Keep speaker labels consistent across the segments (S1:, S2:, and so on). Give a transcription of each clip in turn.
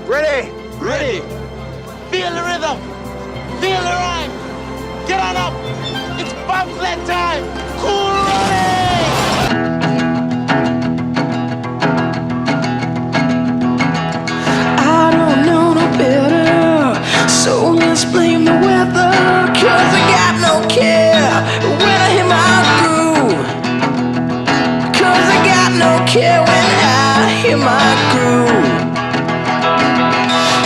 S1: Ready?
S2: Ready.
S3: Feel the rhythm. Feel the rhyme. Get on up. It's bobsled time. Cool running.
S4: I don't know no better, so let's blame the weather. 'Cause I got no care when I hit my groove. 'Cause I got no care when I hit my groove.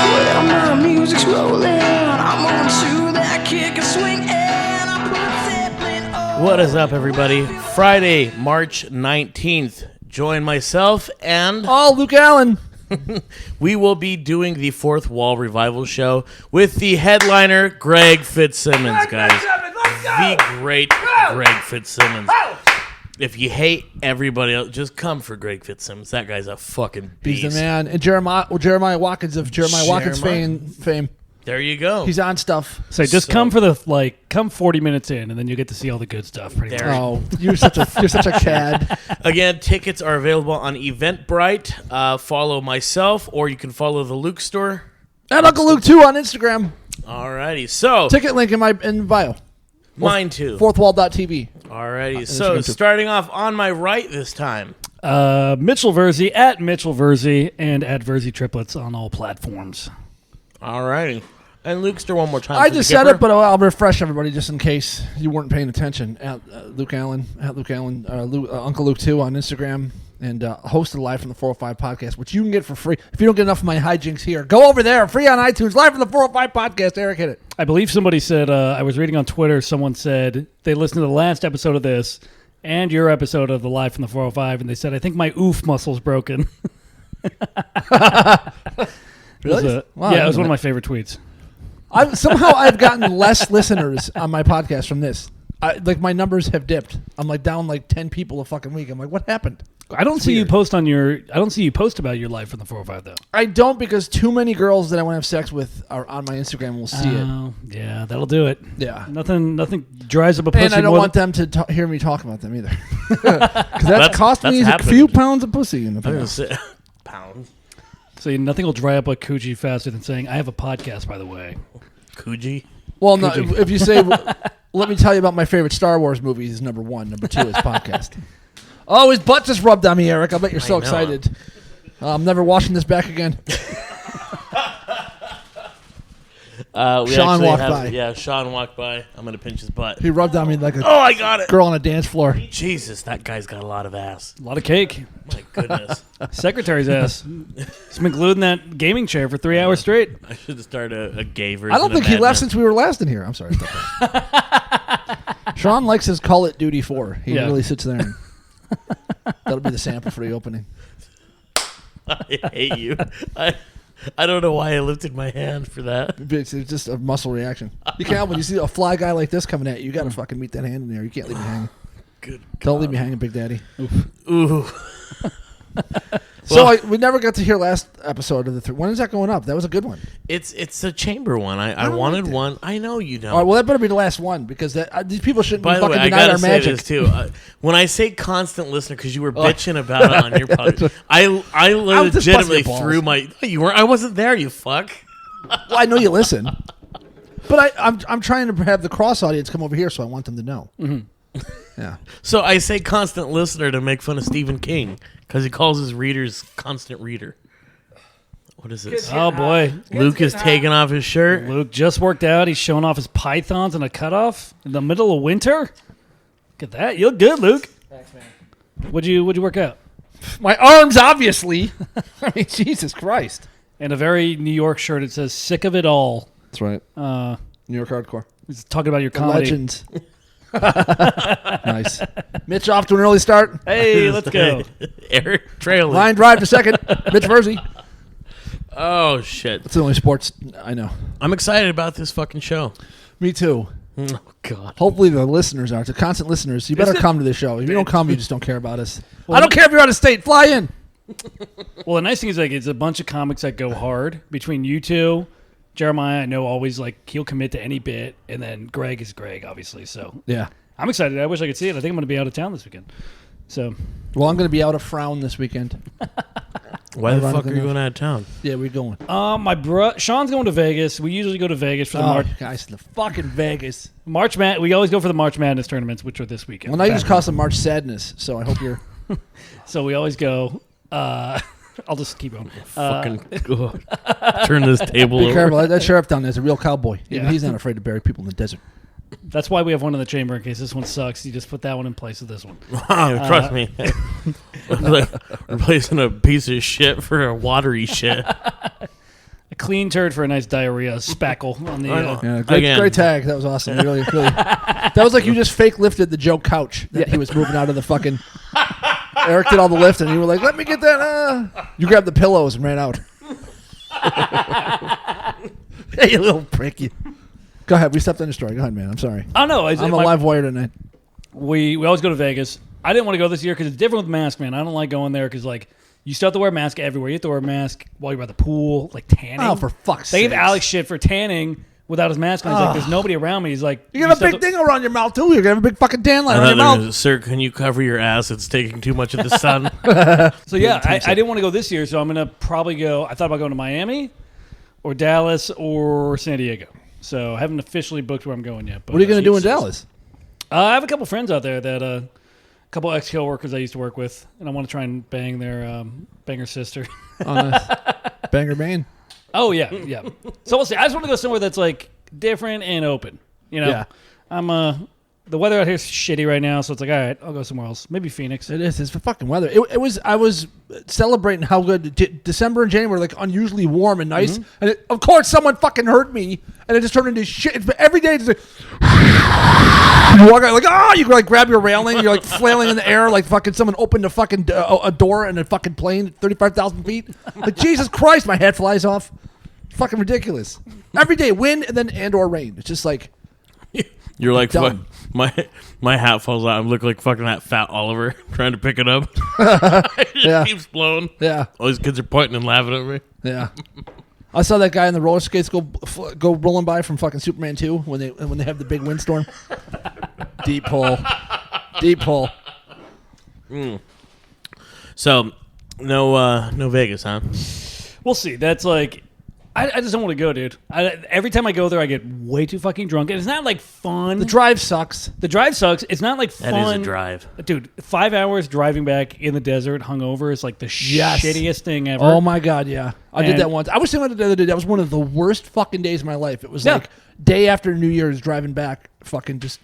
S4: Well, my music's rolling, I'm on to that kick and swing, and I put Zeppelin on.
S5: What is up, everybody? Friday, March 19th. Join myself and
S6: Luke Allen.
S5: we will be doing the Fourth Wall Revival show with the headliner, Greg Fitzsimmons, guys. The great Greg Fitzsimmons. If you hate everybody else, just come for Greg Fitzsimmons. That guy's a fucking beast.
S6: He's the man. And Jeremiah Watkins of Jeremiah Watkins fame.
S5: There you go.
S6: He's on stuff.
S2: So just come for come 40 minutes in, and then you'll get to see all the good stuff. Pretty much.
S6: Oh, you're such a cad.
S5: Again, tickets are available on Eventbrite. Follow myself, or you can follow the Luke store.
S6: And Uncle Luke too on Instagram.
S5: Alrighty, so
S6: Ticket link in bio.
S5: mine too.
S6: Fourthwall.tv.
S5: Alrighty, so starting off on my right this time.
S2: Mitchell Virzi at Mitchell Virzi and at Virzi Triplets on all platforms.
S5: Alrighty. And Luke's one more time.
S6: I just said it, but I'll refresh everybody just in case you weren't paying attention. At Luke Allen, Uncle Luke 2 on Instagram, and hosted live from the 405 podcast, which you can get for free. If you don't get enough of my hijinks here, go over there, free on iTunes, live from the 405 podcast. Eric, hit it.
S2: I believe somebody said, I was reading on Twitter, someone said they listened to the last episode of this and your episode of the Live from the 405, and they said, I think my oof muscle's broken.
S6: Really? Wow,
S2: yeah, it was one of my favorite tweets.
S6: Somehow I've gotten less listeners on my podcast from this. My numbers have dipped. I'm down 10 people a fucking week. I'm like, what happened?
S2: I don't see you post about your life from the 405 though.
S6: I don't, because too many girls that I want to have sex with are on my Instagram will see it.
S2: Yeah, that'll do it.
S6: Yeah.
S2: Nothing dries up a pussy.
S6: And I don't
S2: more
S6: want them to hear me talk about them either. Because that's cost me a
S5: happened.
S6: few pounds of pussy in the past.
S5: Pounds.
S2: So nothing will dry up a coochie faster than saying, I have a podcast, by the way.
S5: Coochie?
S6: Well, no, if you say, let me tell you about my favorite Star Wars movies is number one. Number two is podcast. Oh, his butt just rubbed on me, Eric. I bet you're so excited. I'm never washing this back again. Sean walked by.
S5: Yeah, Sean walked by. I'm going to pinch his butt.
S6: He rubbed on me like
S5: I got it.
S6: girl on a dance floor.
S5: Jesus, that guy's got a lot of ass.
S2: A lot of cake.
S5: My goodness.
S2: Secretary's ass. He's been glued in that gaming chair for 3 hours straight.
S5: I should start a gay version.
S6: I don't think
S5: of
S6: he
S5: Mad
S6: left
S5: Men.
S6: since we were last in here. I'm sorry. Sean likes his Call It Duty 4. He really sits there. And that'll be the sample for the opening.
S5: I hate you. I don't know why I lifted my hand for that.
S6: It's just a muscle reaction. You can't, when you see a fly guy like this coming at you, you got to fucking meet that hand in there. You can't leave me hanging.
S5: Good God.
S6: Don't leave me hanging, Big Daddy.
S5: Ooh.
S6: So we never got to hear last episode of the When is that going up? That was a good one.
S5: It's a chamber one. I wanted one. I know you don't.
S6: All right, well, that better be the last one, because these people shouldn't
S5: By
S6: be
S5: the way,
S6: fucking
S5: I
S6: denied
S5: gotta
S6: our
S5: say
S6: magic.
S5: this too. When I say constant listener, because you were bitching about it on your podcast, I
S6: was just busting
S5: legitimately
S6: your balls.
S5: threw my. No, you weren't. I wasn't there. You fuck.
S6: Well, I know you listen, but I'm trying to have the cross audience come over here, so I want them to know. Mm-hmm. Yeah.
S5: So I say constant listener to make fun of Stephen King because he calls his readers constant reader. What is this?
S2: Oh, boy.
S5: Luke is taking off his shirt.
S2: Luke just worked out. He's showing off his pythons and a cutoff in the middle of winter. Look at that. You look good, Luke.
S6: Thanks, man.
S2: What'd you work out?
S6: My arms, obviously. I mean, Jesus Christ.
S2: And a very New York shirt. It says, sick of it all.
S6: That's right. New York hardcore.
S2: He's talking about your
S6: The
S2: comedy.
S6: legends. Nice. Mitch off to an early start.
S2: Hey, let's go.
S5: Eric trailing.
S6: Line drive to second. Mitch Virzi.
S5: Oh, shit.
S6: That's the only sports I know.
S5: I'm excited about this fucking show.
S6: Me too.
S5: Oh, God.
S6: Hopefully the listeners are. The constant listeners. You better come to the show. If you don't come, you just don't care about us.
S2: Well,
S6: I don't care if you're out of state. Fly in.
S2: Well, the nice thing is, it's a bunch of comics that go hard between you two. Jeremiah, I know, always, he'll commit to any bit. And then Greg is Greg, obviously. So
S6: Yeah.
S2: I'm excited. I wish I could see it. I think I'm going to be out of town this weekend. So
S6: Well, I'm going to be out of Frown this weekend.
S5: Why the fuck are you going out of town?
S6: Yeah, we're going.
S2: Sean's going to Vegas. We usually go to Vegas for the March.
S6: Guys, the fucking Vegas.
S2: We always go for the March Madness tournaments, which are this weekend.
S6: Well, now you just caused some March sadness, so I hope you're...
S2: So we always go. I'll just keep going.
S5: Fucking turn this table
S6: Be
S5: over.
S6: careful. That sheriff down there is a real cowboy. Even
S2: Yeah.
S6: he's not afraid to bury people in the desert.
S2: That's why we have one in the chamber in case this one sucks. You just put that one in place of this one.
S5: Trust me. Like replacing a piece of shit for a watery shit.
S2: A clean turd for a nice diarrhea spackle on the.
S6: Yeah,
S5: Again.
S6: great tag. That was awesome. Really. That was like you just fake lifted the Joe couch that he was moving out of the fucking... Eric did all the lifting, and you were like, let me get that. You grabbed the pillows and ran out. Hey, you little prick. You. Go ahead. We stepped on your story. Go ahead, man. I'm sorry.
S2: Oh no,
S6: I'm a live wire tonight.
S2: We always go to Vegas. I didn't want to go this year because it's different with mask, man. I don't like going there because like you still have to wear a mask everywhere. You have to wear a mask while you're at the pool, like tanning.
S6: Oh, for fuck's
S2: They
S6: sake.
S2: gave Alex shit for tanning without his mask on. He's like, there's nobody around me. He's like,
S6: You got a big thing around your mouth, too. You're going to have a big fucking tan line on your mouth.
S5: Sir, can you cover your ass? It's taking too much of the sun.
S2: So yeah, I didn't want to go this year, so I'm gonna probably go. I thought about going to Miami, or Dallas, or San Diego. So I haven't officially booked where I'm going yet. But,
S6: What are you going to do in Dallas?
S2: I have a couple friends out there that a couple ex-coworkers I used to work with, and I want to try and bang her sister.
S6: Banger Bane.
S2: Oh yeah. So we'll see. I just want to go somewhere that's like different and open. You know,
S6: Yeah.
S2: I'm the weather out here is shitty right now, so it's like, all right, I'll go somewhere else. Maybe Phoenix.
S6: It is. It's the fucking weather. I was celebrating how good December and January were like unusually warm and nice.
S2: Mm-hmm.
S6: And of course, someone fucking hurt me, and it just turned into shit. Every day, it's like you walk out like you like grab your railing, you're like flailing in the air like fucking someone opened a fucking a door in a fucking plane at 35,000 feet. Like Jesus Christ, my head flies off. Fucking ridiculous. Every day, wind and or rain. It's just like.
S5: You're like,
S6: Dumb.
S5: my hat falls out. I look like fucking that fat Oliver trying to pick it up. It just
S6: Yeah.
S5: keeps blowing.
S6: Yeah.
S5: All these kids are pointing and laughing at me.
S6: Yeah. I saw that guy in the roller skates go rolling by from fucking Superman 2 when they have the big windstorm. Deep hole.
S5: So, no Vegas, huh?
S2: We'll see. That's like, I just don't want to go, dude. Every time I go there, I get way too fucking drunk, and it's not like fun.
S6: The drive sucks.
S2: The drive sucks. It's not like fun.
S5: That is a drive.
S2: Dude, 5 hours driving back in the desert hungover is like the
S6: Yes.
S2: shittiest thing ever.
S6: Oh my god, yeah. I did
S2: And-
S6: that once. I was saying that the other day. That was one of the worst fucking days of my life. It was
S2: Yeah.
S6: like day after New Year's driving back. Fucking just.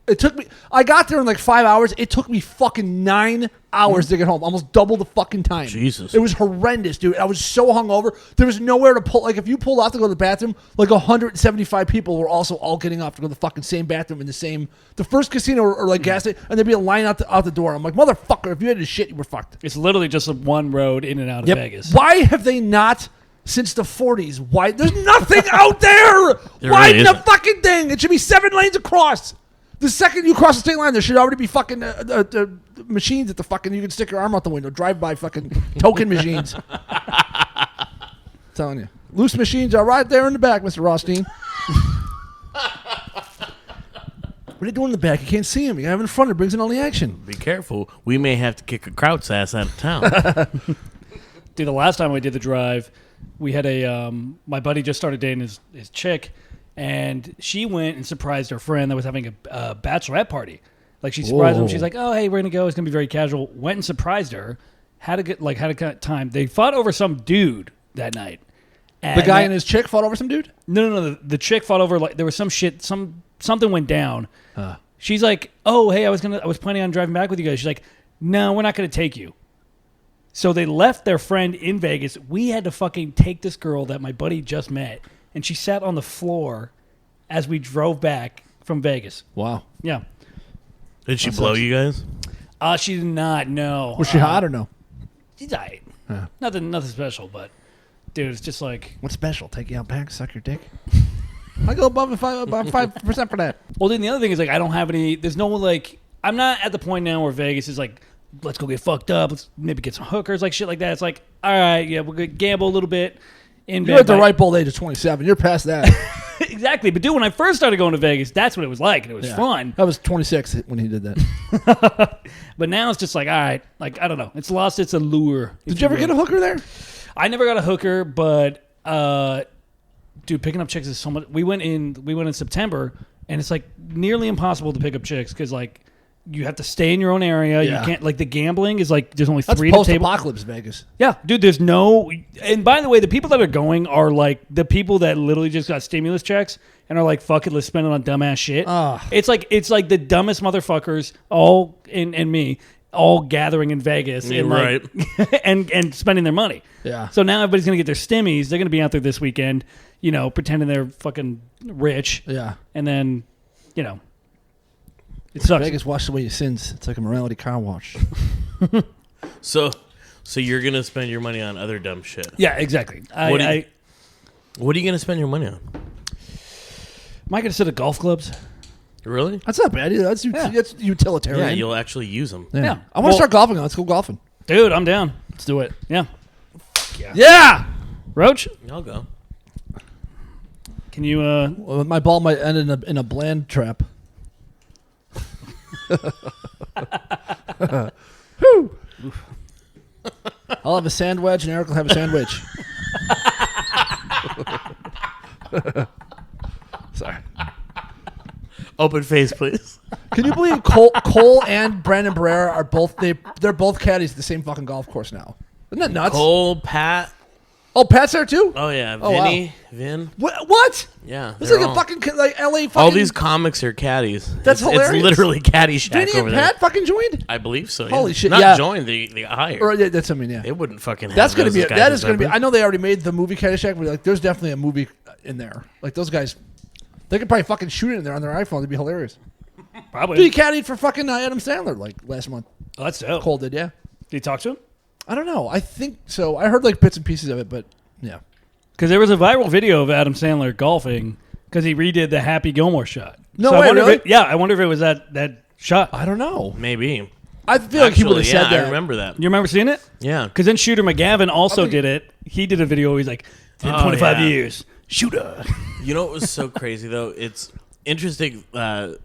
S6: It took me. I got there in like 5 hours. It took me fucking 9 hours to get home. Almost double the fucking time.
S5: Jesus.
S6: It was horrendous, dude. I was so hungover. There was nowhere to pull. Like if you pulled off to go to the bathroom, like 175 people were also all getting off to go to the fucking same bathroom in the first casino or like gas station, and there'd be a line out the door. I'm like, motherfucker, if you had to shit, you were fucked.
S2: It's literally just a one road in and out of
S6: Yep.
S2: Vegas.
S6: Why have they not since the 40s? Why there's nothing out there?
S5: There
S6: Why
S5: really
S6: the
S5: isn't.
S6: fucking thing? It should be 7 lanes across. The second you cross the state line, there should already be fucking machines at the fucking. You can stick your arm out the window, drive by fucking token machines. Telling you, loose machines are right there in the back, Mr. Rothstein. What are you doing in the back? You can't see him. You have him in front. It brings in all the action.
S5: Be careful. We may have to kick a Kraut's ass out of town.
S2: Dude, the last time we did the drive, we had my buddy just started dating his chick, and she went and surprised her friend that was having a bachelorette party. Like she surprised him. She's like, "Oh, hey, we're gonna go. It's gonna be very casual." Went and surprised her. Had a good time. They fought over some dude that night.
S6: The guy and his chick fought over some dude.
S2: No. The chick fought over like there was some shit. Something went down. She's like, "Oh, hey, I was planning on driving back with you guys." She's like, "No, we're not gonna take you." So they left their friend in Vegas. We had to fucking take this girl that my buddy just met, and she sat on the floor as we drove back from Vegas.
S6: Wow.
S2: Yeah.
S5: Did she blow you guys?
S2: She did not. No.
S6: Was she hot or no?
S2: She's alright. Nothing special, but dude, it's just like.
S6: What's special? Take you out back, suck your dick. I go above 5% for that.
S2: Well, then the other thing is like I don't have any. There's no like. I'm not at the point now where Vegas is like, let's go get fucked up. Let's maybe get some hookers, like shit like that. It's like, all right, yeah, we're gonna gamble a little bit.
S6: You're at the ripe old age of 27. You're past that.
S2: Exactly. But dude, when I first started going to Vegas, that's what it was like, and it was fun.
S6: I was 26 when he did that.
S2: But now it's just like, all right, like I don't know. It's lost its allure.
S6: Did you ever get a hooker there?
S2: I never got a hooker, but dude, picking up chicks is so much. We went in September, and it's like nearly impossible to pick up chicks because like you have to stay in your own area.
S6: Yeah.
S2: You can't like the gambling is like there's only
S6: That's
S2: three at the table.
S6: post-apocalypse Vegas.
S2: Yeah, dude, there's no. And by the way, the people that are going are like the people that literally just got stimulus checks and are like, "Fuck it, let's spend it on dumbass shit." It's like the dumbest motherfuckers, all and me, all gathering in Vegas and like, and spending their money.
S6: Yeah.
S2: So now everybody's gonna get their stimmies. They're gonna be out there this weekend, you know, pretending they're fucking rich.
S6: Yeah.
S2: And then, you know, it sucks.
S6: Vegas, wash away your sins. It's like a morality car wash.
S5: So you're gonna spend your money on other dumb shit.
S2: Yeah, exactly.
S5: What are you gonna spend your money on?
S2: Am I gonna sit at golf clubs?
S5: Really?
S6: That's not bad either. That's utilitarian.
S5: Yeah, you'll actually use them.
S2: Yeah.
S6: I want to start golfing. Let's go golfing.
S2: Dude, I'm down.
S6: Let's do it.
S2: Yeah.
S6: Yeah.
S2: Roach,
S5: I'll go.
S2: can you
S6: Well, my ball might end in a bland trap. Whew. I'll have a sand wedge and Eric will have a sandwich. Sorry.
S5: Open face, please.
S6: Can you believe Cole and Brandon Barrera are both they're both caddies at the same fucking golf course now? Isn't that nuts?
S5: Cole, Pat.
S6: Oh, Pat's there too?
S5: Oh yeah,
S6: Oh, wow.
S5: Vinny, Vin.
S6: What?
S5: Yeah,
S6: This is
S5: they're
S6: like a
S5: all-
S6: fucking like LA fucking.
S5: All these comics are caddies.
S6: That's
S5: it's
S6: hilarious.
S5: literally Caddyshack
S6: Vinny
S5: over
S6: and
S5: there.
S6: Pat fucking joined?
S5: I believe so.
S6: Holy
S5: yeah.
S6: shit,
S5: Not
S6: yeah.
S5: joined. They got hired.
S6: Or, yeah, that's yeah.
S5: They wouldn't fucking. Have
S6: That's gonna
S5: those
S6: be
S5: as
S6: that
S5: guys
S6: is
S5: as
S6: gonna be.
S5: members.
S6: I know they already made the movie Caddyshack, but like, there's definitely a movie in there. Like those guys, they could probably fucking shoot it in there on their iPhone. It'd be hilarious.
S2: probably?
S6: Dude, he caddied for fucking Adam Sandler like last month.
S2: Oh, that's dope.
S6: Cole did, yeah.
S2: Did you talk to him?
S6: I don't know. I think so. I heard like bits and pieces of it, but yeah.
S2: Because there was a viral video of Adam Sandler golfing because he redid the Happy Gilmore shot.
S6: No
S2: I
S6: way,
S2: wonder
S6: really?
S2: I wonder if it was that shot.
S6: I don't know.
S5: Maybe.
S6: I feel like he would have
S5: Actually,
S6: said
S5: yeah,
S6: that.
S5: I remember that.
S2: You remember seeing it?
S5: Yeah.
S2: Because then Shooter McGavin also
S6: think-
S2: did it. He did a video where he's like, it's been
S5: Oh,
S2: 25
S5: yeah.
S2: years. Shooter.
S5: You know what was so crazy though? It's interesting. I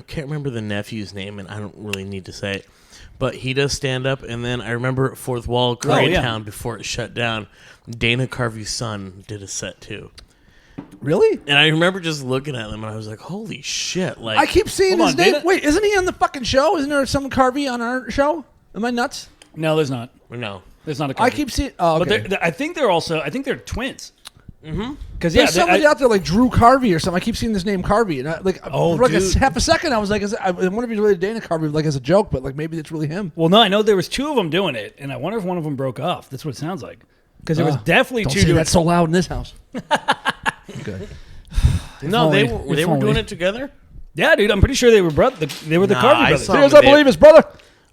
S5: can't remember the nephew's name, and I don't really need to say it. But he does stand up, and then I remember at Fourth Wall, Koreatown, before it shut down, Dana Carvey's son did a set too.
S6: Really?
S5: And I remember just looking at them, and I was like, "Holy shit!" Like
S6: I keep seeing
S2: Hold
S6: his
S2: on,
S6: name.
S2: Dana-
S6: Wait, isn't he on the fucking show? Isn't there some Carvey on our show? Am I nuts?
S2: No, there's not.
S5: no.
S2: There's not a
S6: I
S2: Carvey.
S6: keep seeing. Oh, okay.
S2: But I think they're twins. Mm-hmm. Because
S6: There's somebody out there like Drew Carvey or something. I keep seeing this name Carvey, and
S2: Oh,
S6: for like
S2: dude.
S6: half a second, I was like, I wonder if he's related to Dana Carvey, like as a joke, but like maybe it's really him.
S2: Well, no, I know there was two of them doing it, and I wonder if one of them broke off. That's what it sounds like. Because there was definitely
S6: Don't
S2: two
S6: say
S2: doing
S6: that so loud in this house. Good.
S5: No, they
S2: only-
S5: were
S2: if only.
S5: doing it together.
S2: Yeah, dude, I'm pretty sure they were They were the
S5: Nah,
S2: Carvey
S5: I
S2: brothers.
S5: saw-
S6: Here's I
S5: they-
S6: believe his brother.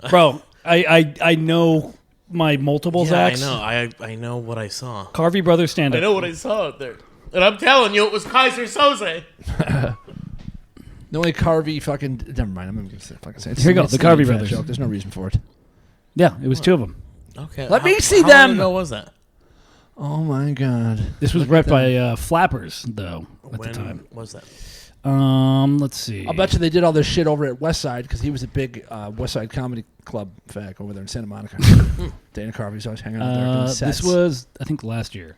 S2: Bro, I know my multiple
S5: Yeah,
S2: Zacks.
S5: I know. I know what I saw.
S2: Carvey brothers stand
S5: I
S2: up.
S5: know what I saw out there, and I'm telling you, it was Kaiser Soze.
S6: The only Carvey fucking. Never mind. I'm gonna fucking say it.
S2: Here you go,
S6: It's
S2: the
S6: a big
S2: Carvey
S6: fat
S2: brothers.
S6: joke. There's no reason for it.
S2: Yeah, it was two of them.
S5: Okay,
S6: Let me see
S5: how
S6: them.
S5: long ago was that?
S6: Oh my god.
S2: This was rep by Flappers, though, at
S5: When
S2: the time.
S5: was that?
S2: Let's see.
S6: I'll bet you they did all this shit over at Westside because he was a big Westside Comedy Club fac over there in Santa Monica. Dana Carvey's always hanging out there doing sets.
S2: This was, I think, last year.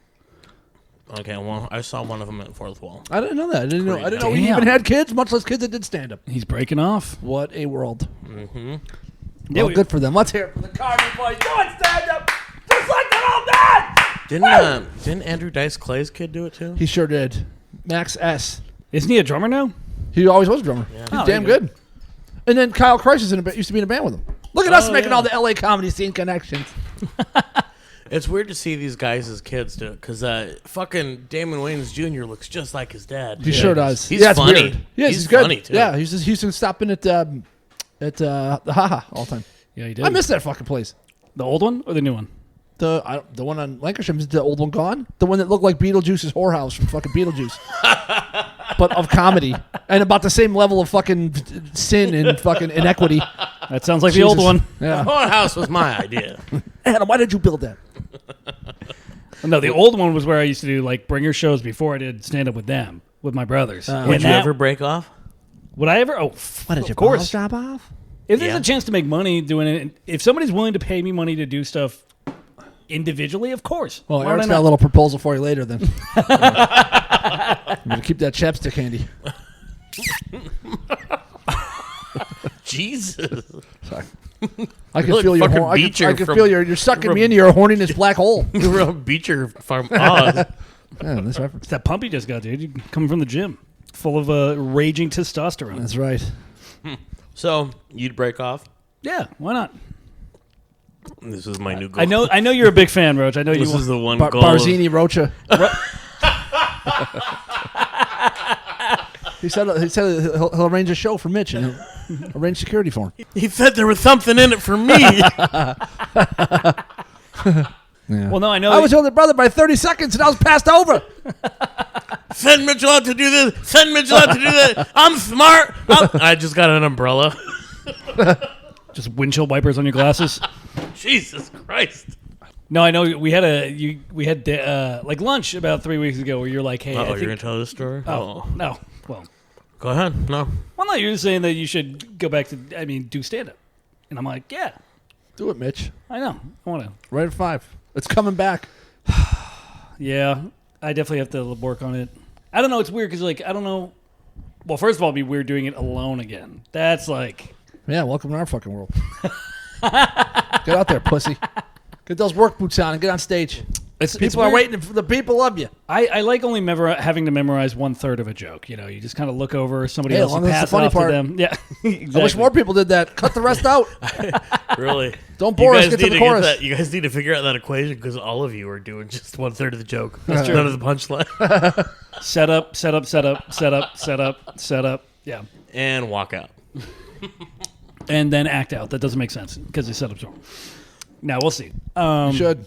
S5: Okay, well, I saw one of them at Fourth Wall.
S6: I didn't know that. I didn't know he
S2: Damn.
S6: even had kids, much less kids that did stand up.
S2: He's breaking off.
S6: What a world.
S2: Yeah,
S6: Well, good for them. Let's hear it for the Carvey boys doing stand up just like they're all done.
S5: Didn't Andrew Dice Clay's kid do it too?
S6: He sure did. Max S.
S2: Isn't he a drummer now?
S6: He always was a drummer. He's
S2: Oh,
S6: damn
S2: there you
S6: good. And then Kyle Kreis used to be in a band with him. Look at us making
S5: yeah.
S6: all the LA comedy scene connections.
S5: It's weird to see these guys as kids do it, because fucking Damon Wayans Jr. looks just like his dad.
S6: He sure does.
S5: He's
S6: it's
S5: funny.
S6: weird. Yeah,
S5: He's
S6: he's good.
S5: funny, too.
S6: Yeah, he used to stop in at the Haha all the time.
S2: Yeah, he did.
S6: I miss that fucking place.
S2: The old one or the new one?
S6: The one on Lancashire, is the old one gone? The one that looked like Beetlejuice's whorehouse from fucking Beetlejuice. But of comedy. And about the same level of fucking sin and fucking inequity.
S2: That sounds like the old
S6: Jesus.
S2: one.
S6: Yeah.
S5: Whole house was my idea.
S6: Adam, why did you build that?
S2: No, the old one was where I used to do like bringer shows before I did stand up with them. with my brothers.
S5: Would
S2: And
S5: you
S2: that-
S5: ever break off?
S2: Would I ever? Oh,
S6: What did
S2: of
S6: your
S2: course.
S6: balls drop off?
S2: If there's
S5: Yeah.
S2: a chance to make money doing it, if somebody's willing to pay me money to do stuff individually, of course.
S6: Well,
S2: Why would
S6: Eric's
S2: I
S6: got a
S2: not?
S6: little proposal for you later then. I'm going to keep that chapstick handy.
S5: Jesus.
S6: Sorry. I can
S5: Really
S6: feel your
S5: fucking
S6: horn.
S5: beat
S6: I
S5: you
S6: can
S5: from-
S6: feel you're sucking me into your horniness black hole.
S5: You were a beacher farm. Oh,
S6: Man, this reference.
S2: It's that pump you just got, dude. You coming from the gym, full of raging testosterone.
S6: That's right.
S5: so you'd break off?
S2: Yeah, why not?
S5: This is my new goal.
S2: I know you're a big fan, Roach. I know
S5: This
S2: you.
S5: is the one goal.
S6: Barzini Rocha. He said he'll arrange a show for Mitch and he'll arrange security for him.
S5: He said there was something in it for me.
S6: Yeah.
S2: Well, no, I know.
S6: I was older brother by 30 seconds and I was passed over.
S5: Send Mitchell out to do this. Send Mitchell out to do that. I'm smart. I just got an umbrella.
S2: just windshield wipers on your glasses.
S5: Jesus Christ.
S2: No, I know we had like lunch about 3 weeks ago where you're like, hey, I
S5: Oh,
S2: think,
S5: you're going to tell this story?
S2: oh no, well,
S5: Go ahead. No.
S2: you're saying that you should go back to, do stand up, and I'm like, yeah,
S6: Do it, Mitch.
S2: I know, I want to.
S6: Right at 5. It's coming back.
S2: Yeah, I definitely have to work on it. I don't know. It's weird because, like, I don't know. Well, first of all, it'd be weird doing it alone again. That's like,
S6: Yeah, welcome to our fucking world. Get out there, pussy. Get those work boots on and get on stage. People are waiting. For the people love you.
S2: I like only having to memorize 1/3 of a joke. You know, you just kind of look over somebody
S6: Yeah,
S2: else and
S6: well,
S2: pass
S6: that's
S2: it
S6: the funny
S2: off
S6: part.
S2: to them. Yeah, exactly.
S6: I wish more people did that. Cut the rest out.
S5: Really?
S6: Don't bore us. Get to the chorus.
S5: That. You guys need to figure out that equation because all of you are doing just 1/3 of the joke.
S2: That's true.
S5: None of the punchline.
S2: Set up, set up, set up, set up, set up, set up. Yeah,
S5: And walk out.
S2: and then act out. That doesn't make sense because they set up wrong. Now we'll see.
S6: You should.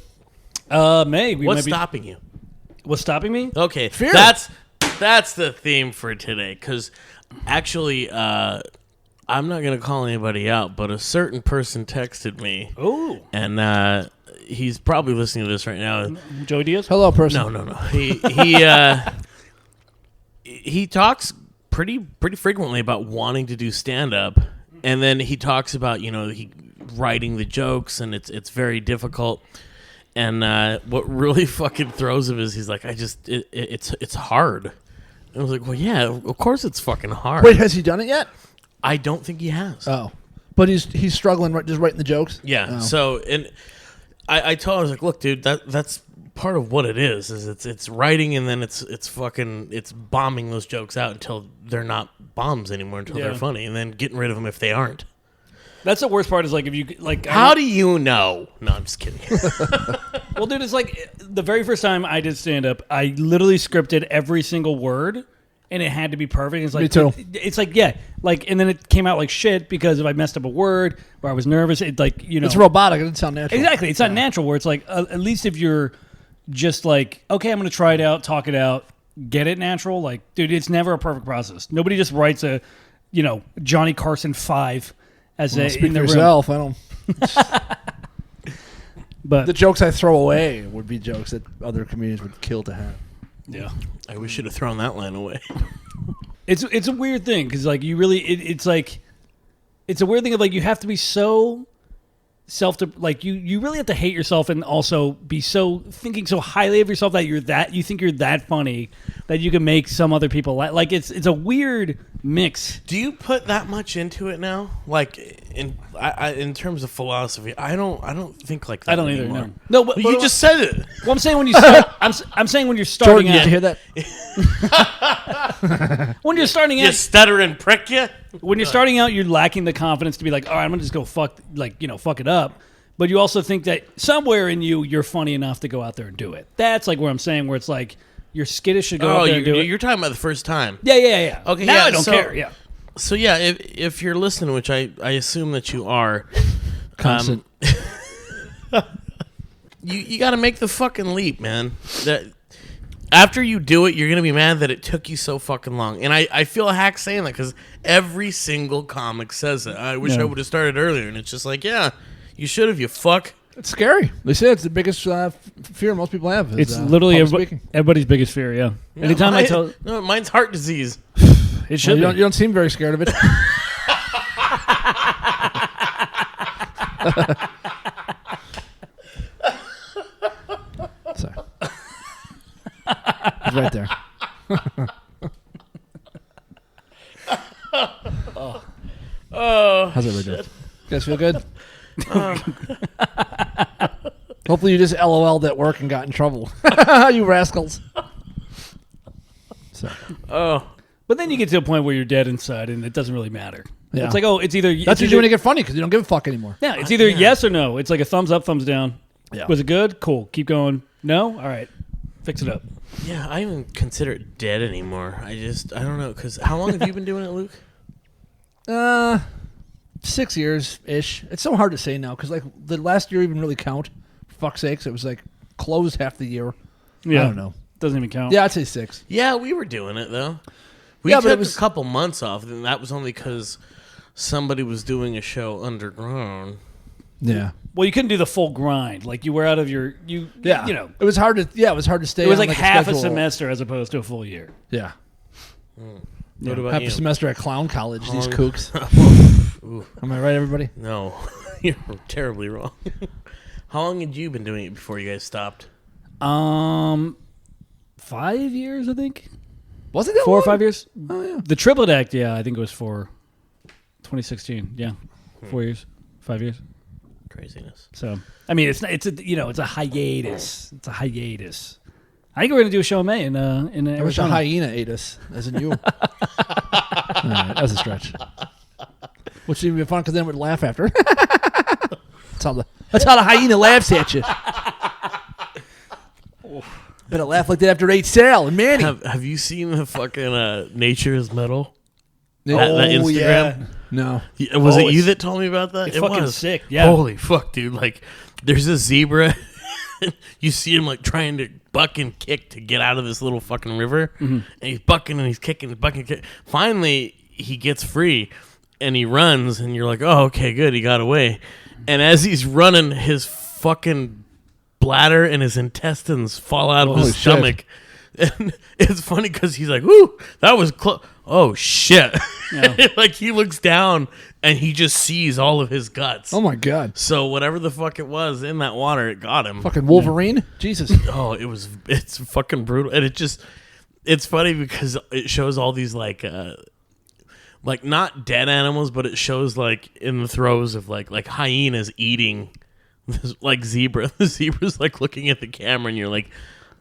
S2: Maybe.
S5: What's stopping you?
S2: What's stopping me?
S5: Okay,
S6: Fear.
S5: that's the theme for today. Because actually, I'm not gonna call anybody out, but a certain person texted me,
S2: Oh,
S5: and he's probably listening to this right now.
S2: Joey Diaz.
S6: Hello, person.
S5: No. He talks pretty frequently about wanting to do stand up, and then he talks about he writing the jokes, and it's very difficult. And what really fucking throws him is he's like, it's hard. And I was like, well, yeah, of course it's fucking hard.
S6: Wait, has he done it yet?
S5: I don't think he has.
S6: Oh, but he's struggling just writing the jokes.
S5: Yeah.
S6: Oh.
S5: So, and I told him, I was like, look, dude, that's part of what it is it's writing, and then it's bombing those jokes out until they're not bombs anymore, until they're funny, and then getting rid of them if they aren't.
S2: That's the worst part. Is like if you like.
S5: How do you know? No, I'm just kidding.
S2: Well, dude, it's like the very first time I did stand up, I literally scripted every single word, and it had to be perfect. It's like,
S6: Me too.
S2: It's like, yeah, like, and then it came out like shit because if I messed up a word or I was nervous, it like,
S6: It's robotic. It doesn't sound natural.
S2: Exactly. It's not natural. Where it's like, at least if you're just like, okay, I'm going to try it out, talk it out, get it natural. Like, dude, it's never a perfect process. Nobody just writes a, Johnny Carson 5 as
S6: Well,
S2: a
S6: speak
S2: in the
S6: for
S2: room.
S6: yourself. I don't.
S2: But
S6: The jokes I throw away would be jokes that other comedians would kill to have.
S2: yeah.
S5: We should have thrown that line away.
S2: It's a weird thing because like you really it's like it's a weird thing of like you have to be so like you really have to hate yourself and also be so thinking so highly of yourself that you think you're that funny that you can make some other people like it's a weird mix.
S5: Do you put that much into it now? Like in terms of philosophy, I don't think like that.
S2: I don't either.
S5: anymore.
S2: No, but
S5: You just said it.
S2: well, I'm saying when you start, I'm saying when you're starting
S6: Jordan, did you
S2: out.
S6: hear that?
S2: When you're starting
S5: You
S2: out,
S5: stuttering prick, you.
S2: when you're starting out, you're lacking the confidence to be like, all right, I'm gonna just go fuck it up. But you also think that somewhere in you're funny enough to go out there and do it. That's like where I'm saying where it's like you're skittish to go out there and do it.
S5: You're talking about the first time.
S2: Yeah.
S5: Okay,
S2: now
S5: yeah,
S2: I don't
S5: so-
S2: care. Yeah.
S5: So yeah, if you're listening, which I assume that you are,
S6: Constant.
S5: you got to make the fucking leap, man. That after you do it, you're gonna be mad that it took you so fucking long. And I feel a hack saying that because every single comic says it. I wish I would have started earlier, and it's just like, yeah, you should have, you fuck.
S6: It's scary. They say it's the biggest fear most people have. Is,
S2: It's literally
S6: public speaking.
S2: everybody's biggest fear. Yeah. Anytime I tell,
S5: No, mine's heart disease.
S2: it should
S6: You
S2: be.
S6: don't seem very scared of it. Sorry. It's right there. How's it doing? You guys feel good? Hopefully you just LOL'd at work and got in trouble. You rascals. So.
S2: But then you get to a point where you're dead inside, and it doesn't really matter.
S6: Yeah.
S2: It's like, oh, it's either
S6: That's usually when you get funny because you don't give a fuck anymore.
S2: yeah, it's either yes or no. It's like a thumbs up, thumbs down.
S6: Yeah.
S2: Was it good? Cool. Keep going. No? All right. Fix it up.
S5: Yeah, I don't even consider it dead anymore. I don't know. Because how long have you been doing it, Luke?
S6: 6 years ish. It's so hard to say now because like the last year even really count. For fuck's sakes, it was like closed half the year.
S2: Yeah.
S6: I don't know.
S2: Doesn't even count.
S6: Yeah, I'd say 6.
S5: Yeah, we were doing it, though. We
S6: Yeah, but
S5: took
S6: it was-
S5: a couple months off, and that was only because somebody was doing a show underground.
S6: Yeah.
S2: Well, you couldn't do the full grind. Like you were out of your you know.
S6: It was hard to stay.
S2: It was
S6: on,
S2: like half a
S6: schedule.
S2: semester as opposed to a full year.
S6: Yeah.
S5: What about
S6: Half
S5: you?
S6: a semester at clown college. These
S5: long-
S6: kooks. Am I right, everybody?
S5: No, you're terribly wrong. How long had you been doing it before you guys stopped?
S2: 5 years, I think.
S6: Was it that
S2: 4 or
S6: long?
S2: 5 years.
S6: Oh yeah.
S2: The triplet act, yeah, I think it was for 2016. Yeah, 4 years, 5 years.
S5: Craziness.
S2: So I mean, it's a it's a hiatus. It's a hiatus. I think we're gonna do a show in May in
S6: I wish a
S2: Arizona.
S6: hyena ate us, as in you. All right, that was a stretch. Which would be fun because then it would laugh after. That's how the hyena laughs at you. Better laugh like that after ate Sal and Manny.
S5: Have you seen the fucking Nature is Metal?
S6: Oh,
S5: that Instagram?
S2: yeah.
S6: No.
S5: Was
S2: Oh,
S5: it you
S2: it's-
S5: that told me about that?
S2: it's
S5: It
S2: fucking
S5: was.
S2: sick, yeah.
S5: Holy fuck, dude. Like, there's a zebra. You see him, like, trying to buck and kick to get out of this little fucking river. And he's bucking and he's kicking and bucking and kicking. Finally, he gets free and he runs. And you're like, oh, okay, good. He got away. And as he's running, his fucking bladder and his intestines fall out of
S6: Holy
S5: his
S6: shit.
S5: stomach. And it's funny because he's like, whoo, that was close. Oh, shit.
S2: Yeah.
S5: Like, he looks down and he just sees all of his guts.
S6: Oh my God.
S5: So whatever the fuck it was in that water, it got him.
S6: Fucking Wolverine? Jesus.
S5: Oh, it's fucking brutal. And it's funny because it shows all these like not dead animals, but it shows like in the throes of like hyenas eating this like zebra. The zebra's like looking at the camera and you're like,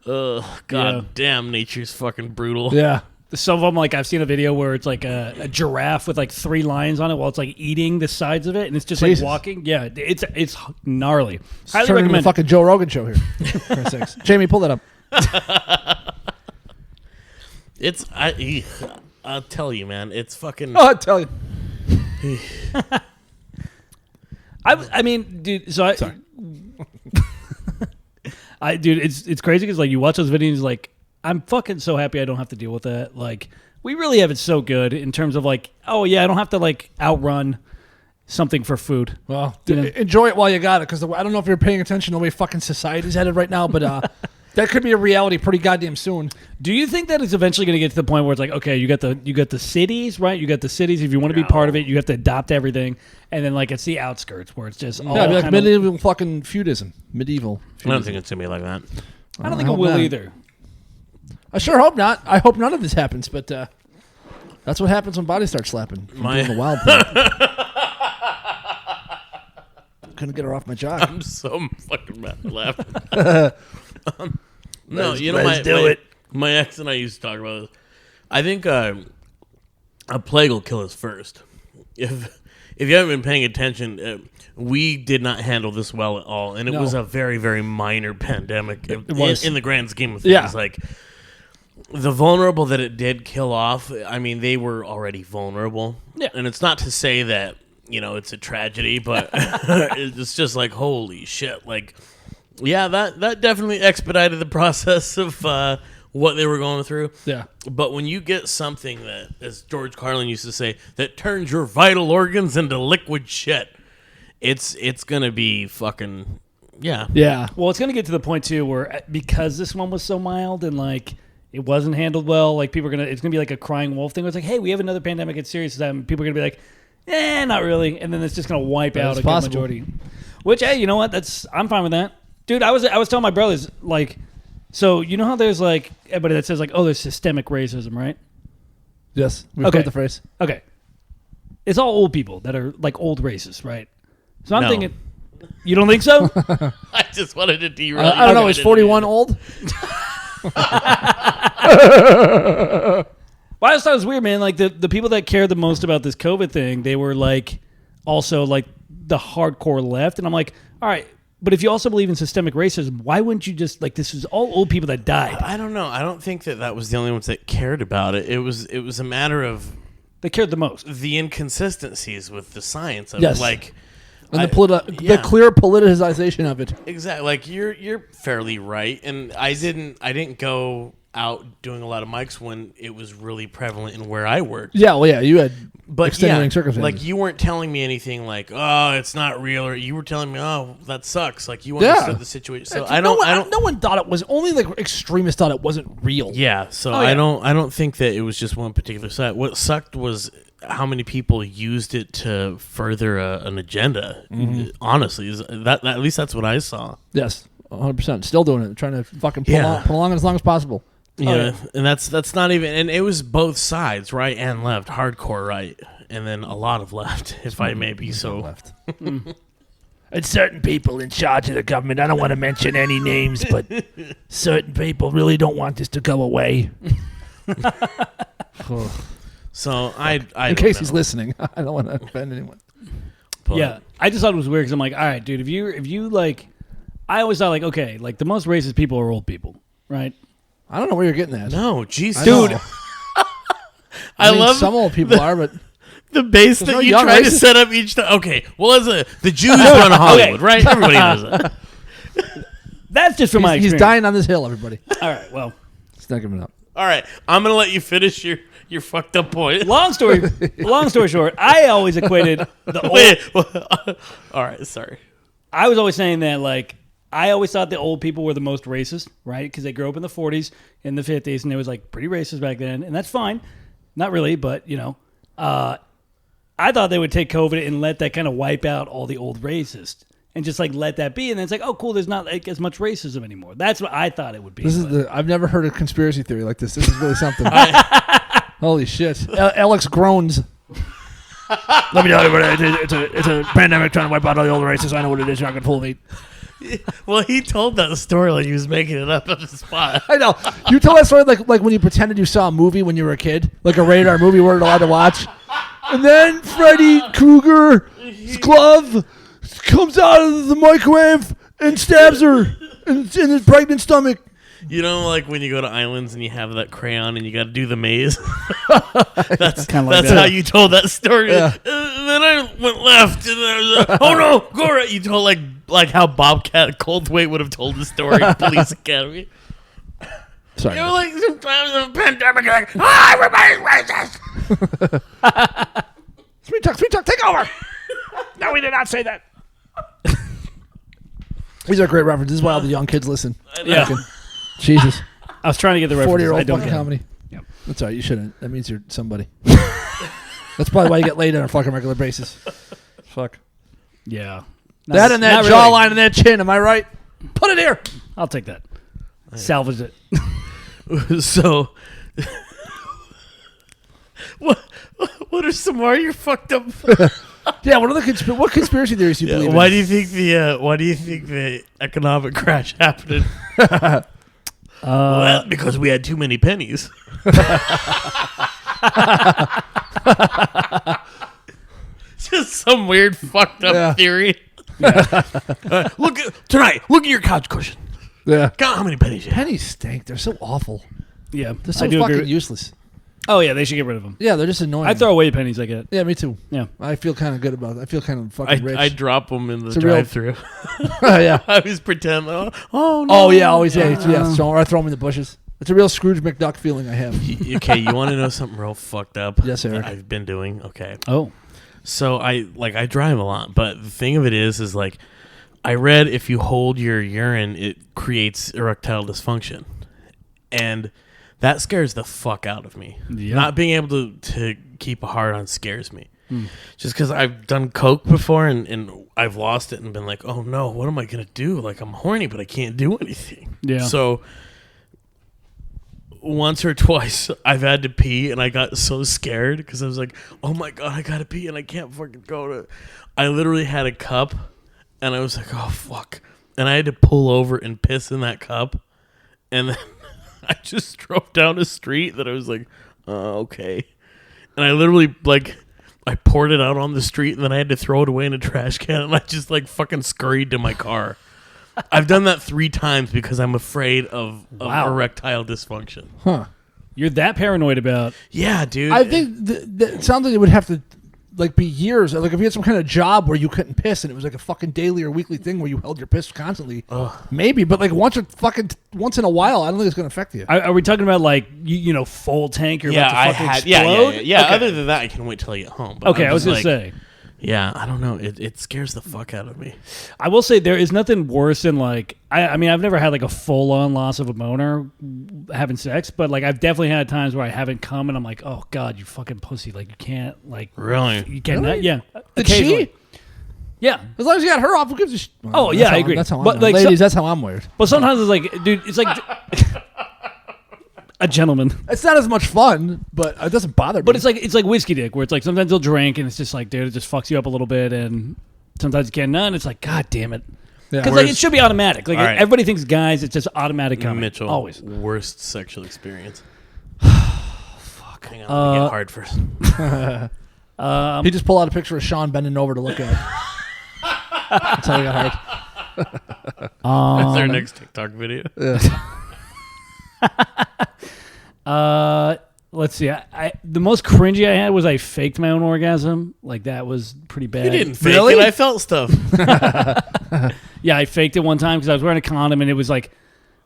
S5: ugh, god damn, nature's fucking brutal.
S6: Yeah.
S2: Some of them, like I've seen a video where it's like a giraffe with like 3 lions on it while it's like eating the sides of it, and it's just
S6: Jesus.
S2: like walking. Yeah, it's gnarly. Highly
S6: Turning into the
S2: recommend.
S6: fucking Joe Rogan show here. For a sec. Jamie, pull that up.
S5: I'll tell you, man, it's fucking.
S6: Oh, I tell you.
S2: I mean, dude. So dude, it's crazy because like you watch those videos, like I'm fucking so happy I don't have to deal with that. Like we really have it so good in terms of like, oh yeah, I don't have to like outrun something for food.
S6: Well,
S2: You know?
S6: enjoy it while you got it, because I don't know if you're paying attention to the way fucking society's headed right now, but that could be a reality pretty goddamn soon.
S2: Do you think that it's eventually going to get to the point where it's like, okay, you got the cities, right? You got the cities. If you want to be part of it, you have to adopt everything, and then like it's the outskirts where it's just all
S6: Yeah, it'd be like
S2: kind of-
S6: medieval fucking feudism. Medieval.
S5: I don't think it's gonna be like that.
S2: I don't think it
S6: hope
S2: will
S6: not.
S2: either.
S6: I sure hope not. I hope none of this happens, but that's what happens when bodies start slapping. From doing the wild thing. Couldn't get her off my jock.
S5: I'm so fucking mad laughing. No, my ex and I used to talk about this. I think a plague will kill us first. If you haven't been paying attention, we did not handle this well at all, and it
S6: No.
S5: was a very, very minor pandemic
S6: was.
S5: in the grand scheme of things.
S6: Yeah.
S5: Like the vulnerable that it did kill off, I mean, they were already vulnerable.
S2: Yeah.
S5: And it's not to say that it's a tragedy, but it's just like holy shit, like. Yeah, that definitely expedited the process of what they were going through.
S6: Yeah.
S5: But when you get something that, as George Carlin used to say, that turns your vital organs into liquid shit, it's gonna be fucking Yeah.
S6: Yeah.
S2: Well, it's going to get to the point too where because this one was so mild and like it wasn't handled well, like people are it's going to be like a crying wolf thing. Where it's like, hey, we have another pandemic. It's serious. And people are going to be like, not really. And then it's just going to wipe out a good majority. Which, hey, you know what? I'm fine with that, dude. I was telling my brothers like, so you know how there's like everybody that says like, oh, there's systemic racism, right?
S6: Yes. We've heard the phrase.
S2: Okay. It's all old people that are like old racists, right? So I'm thinking, you don't think so?
S5: I just wanted to derail.
S6: I don't know. Is 41 old?
S2: Well, I just thought it was weird, man. Like the people that cared the most about this COVID thing, they were like also like the hardcore left, and I'm like, all right, but if you also believe in systemic racism, why wouldn't you just like this is all old people that died?
S5: I don't know. I don't think that was the only ones that cared about it. It was a matter of
S2: They cared the most.
S5: the inconsistencies with the science of
S6: Yes.
S5: it. Like,
S6: And
S5: I-
S6: the clear politicization of it.
S5: exactly. Like you're fairly right, and I didn't go out doing a lot of mics when it was really prevalent in where I worked.
S6: Yeah, well, yeah, you had
S5: But
S6: extenuating circumstances.
S5: like you weren't telling me anything like, oh, it's not real, or you were telling me, oh, that sucks. Like you
S6: Yeah.
S5: understood the situation. So I don't.
S6: No one thought it was. Only like extremists thought it wasn't real.
S5: Yeah. So
S2: yeah.
S5: I don't think that it was just one particular side. What sucked was how many people used it to further an agenda. Honestly, that at least that's what I saw.
S6: Yes, 100%. Still doing it. Trying to fucking
S5: Yeah.
S6: prolong it as long as possible.
S5: Yeah, and that's not even. And it was both sides, right and left, hardcore right, and then a lot of left, if I may be so.
S6: Left.
S1: And certain people in charge of the government, I don't want to mention any names, but certain people really don't want this to go away.
S5: So I
S6: In
S5: don't
S6: case
S5: know.
S6: he's listening, I don't want to offend anyone.
S5: But
S2: Yeah, I just thought it was weird because I'm like, all right, dude, if you like, I always thought like, okay, like the most racist people are old people, right?
S6: I don't know where you're getting at.
S5: No, jeez,
S6: Dude.
S5: dude.
S6: I mean,
S5: love
S6: some old people are, but
S5: the base that
S6: no
S5: you
S6: young
S5: try to
S6: racist.
S5: set up each time. Okay, well, the Jews run Hollywood, right? Everybody knows that.
S2: That's just from my
S6: he's
S2: experience.
S6: dying on this hill, everybody.
S2: All right, well,
S6: He's not giving up.
S5: All right, I'm gonna let you finish your fucked up point.
S2: long story short, I always equated the old.
S5: Wait, all right, sorry.
S2: I was always saying that like I always thought the old people were the most racist, right? Because they grew up in the 40s and the 50s, and it was like pretty racist back then, and that's fine. Not really, but you know, I thought they would take COVID and let that kind of wipe out all the old racists and just like let that be, and then it's like, oh, cool, there's not like as much racism anymore. That's what I thought it would be.
S6: This is
S2: but-
S6: I've never heard a conspiracy theory like this. This is really something. Holy shit. Alex groans.
S1: Let me tell you, it's a pandemic trying to wipe out all the old races. I know what it is. You're not going to fool me.
S5: Well, he told that story like he was making it up on the spot.
S6: I know. You tell that story like when you pretended you saw a movie when you were a kid, like a rated R movie you weren't allowed to watch. And then Freddy Krueger's glove comes out of the microwave and stabs her in his pregnant stomach.
S5: You know, like when you go to islands and you have that crayon and you got to do the maze. That's
S2: Kinda like
S5: that's
S2: that.
S5: how you told that story.
S6: Yeah.
S5: And then I went left, and I was like, "Oh no, go right!" You told like how Bobcat Coldthwaite would have told the story in Police Academy.
S6: Sorry.
S5: You know, like sometimes in a pandemic, you're like, everybody's racist.
S6: Sweet talk, take over.
S1: No, we did not say that.
S6: These are great references. This is why all the young kids listen.
S2: Yeah.
S6: Fucking- Jesus.
S2: I was trying to get the reference.
S6: 40-year-old
S2: I don't
S6: fucking
S2: get it.
S6: comedy.
S2: Yep.
S6: That's all right. You shouldn't. That means you're somebody. That's probably why you get laid on a fucking regular basis. Fuck.
S2: Yeah.
S6: That and that
S2: Not really.
S6: jawline and that chin. Am I right? Put it here.
S2: I'll take that. Salvage it.
S5: So, what are some more of your fucked up?
S6: Yeah. What are the what conspiracy theories you believe
S5: Why
S6: in?
S5: do you think the economic crash happened? Well, because we had too many pennies. Just some weird fucked up
S6: Yeah.
S5: theory. Look at your couch cushion.
S6: Yeah.
S5: Count how many pennies you have.
S6: Pennies stink. They're so awful.
S2: Yeah.
S6: They're so
S2: I do
S6: fucking
S2: agree.
S6: useless.
S2: Oh, yeah, they should get rid of them.
S6: Yeah, they're just annoying.
S2: I throw away pennies I get.
S6: Yeah, me too.
S2: Yeah.
S6: I feel kind of good about it. I feel kind of fucking rich.
S5: I drop them in the
S6: It's a real-
S5: drive-through.
S6: Yeah.
S5: I always pretend, oh no.
S6: Oh yeah, always yeah. So I throw them in the bushes. It's a real Scrooge McDuck feeling I have.
S5: Okay, you want to know something real fucked up?
S6: Yes, Eric.
S5: that I've been doing. Okay.
S2: Oh.
S5: So I drive a lot, but the thing of it is like I read if you hold your urine, it creates erectile dysfunction. And that scares the fuck out of me.
S2: Yeah.
S5: Not being able to keep a hard on scares me. Just because I've done coke before and I've lost it and been like, oh no, what am I going to do? Like, I'm horny, but I can't do anything.
S2: Yeah.
S5: So once or twice I've had to pee and I got so scared because I was like, oh my God, I got to pee and I can't fucking go to. I literally had a cup and I was like, oh fuck. And I had to pull over and piss in that cup. And then I just drove down a street that I was like, okay. And I literally, like, I poured it out on the street and then I had to throw it away in a trash can and I just, like, fucking scurried to my car. I've done that 3 times because I'm afraid of erectile dysfunction.
S6: Huh.
S2: You're that paranoid about.
S5: Yeah, dude.
S6: I think it sounds like it would have to like be years. Like if you had some kind of job where you couldn't piss and it was like a fucking daily or weekly thing where you held your piss constantly, maybe. But like once in a while, I don't think it's gonna affect you.
S2: Are we talking about like full tank? You're about to fucking explode?
S5: Yeah.
S2: Okay.
S5: Other than that, I can wait till I get home. But
S2: Okay, I was gonna
S5: like,
S2: say.
S5: Yeah, I don't know. It scares the fuck out of me.
S2: I will say there is nothing worse than like I mean I've never had like a full on loss of a boner having sex, but like I've definitely had times where I haven't come and I'm like, oh God, you fucking pussy, like you can't like
S5: Really?
S2: you can't
S6: Really?
S2: yeah.
S6: Did she?
S2: Occasionally. Yeah.
S6: As long as you got her off, who gives a shit?
S2: Oh, yeah, I agree.
S6: That's how I'm.
S2: But, like,
S6: ladies, that's how I'm weird.
S2: But sometimes it's like, dude, it's like a gentleman.
S6: It's not as much fun, but it doesn't bother me.
S2: But it's like whiskey dick, where it's like sometimes they'll drink and it's just like, dude, it just fucks you up a little bit, and sometimes you can't none. It's like, God damn it,
S6: Yeah.
S2: because like it should be automatic. Like
S5: All right.
S2: everybody thinks guys, it's just automatic coming.
S5: Mitchell,
S2: Always.
S5: worst sexual experience. Fuck. Hang on, let me get hard first.
S6: he just pulled out a picture of Sean bending over to look at it. That's how he got hard.
S5: That's our next TikTok video.
S2: Let's see. The most cringy I had was I faked my own orgasm. Like that was pretty bad.
S5: You didn't fake
S6: Really?
S5: it. I felt stuff.
S2: Yeah, I faked it one time because I was wearing a condom and it was like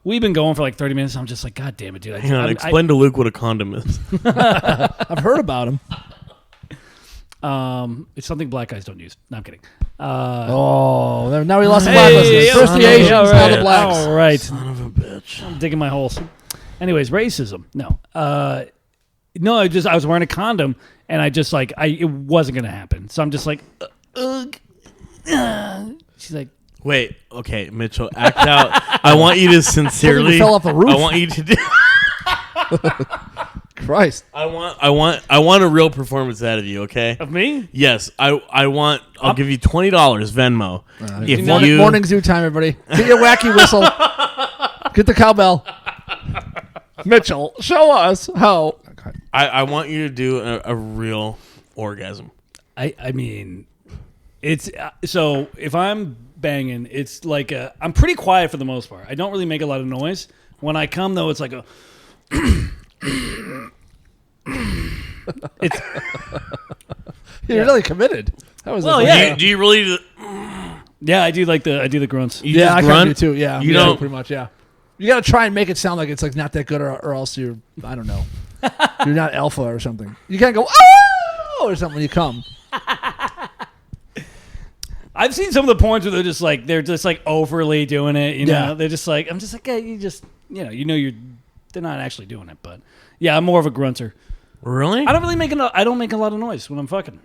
S2: we've been going for like 30 minutes. I'm just like, God damn it, dude.
S5: Hang on, explain to Luke what a condom is.
S6: I've heard about him.
S2: It's something black guys don't use. No, I'm kidding.
S6: Now we lost the black listeners. First the Asians, now the blacks.
S2: All right.
S5: Son of a bitch.
S2: I'm digging my holes. Anyways, racism. No. No, I was wearing a condom and I just like it wasn't gonna happen. So I'm just like she's like,
S5: Wait, okay, Mitchell, act out. I want you to sincerely.
S6: fell off the roof.
S5: I want you to do.
S6: Christ.
S5: I want a real performance out of you. Okay.
S2: of me?
S5: Yes, I want. I'll give you $20 Venmo if
S6: Morning zoo time, everybody. Get your wacky whistle. Get the cowbell. Mitchell, show us how.
S5: I want you to do a real orgasm.
S2: I mean, it's so if I'm banging, it's like I'm pretty quiet for the most part. I don't really make a lot of noise. When I come though, it's like a. It's
S6: You're really committed. That was
S2: Well,
S6: like,
S2: yeah.
S5: Do you really? Do,
S2: yeah. I do the grunts.
S5: you
S6: Yeah,
S5: just
S6: I kind
S5: grunt?
S6: of do too. Yeah,
S5: You
S6: yeah,
S5: don't-
S6: pretty much. Yeah, you got to try and make it sound like it's like not that good, or else you're I don't know, you're not alpha or something. You can't go oh or something when you come.
S2: I've seen some of the porns where they're just like overly doing it. You know,
S6: Yeah.
S2: they're just like I'm just like hey, they're not actually doing it, but yeah, I'm more of a grunter.
S5: Really?
S2: I don't make a lot of noise when I'm fucking.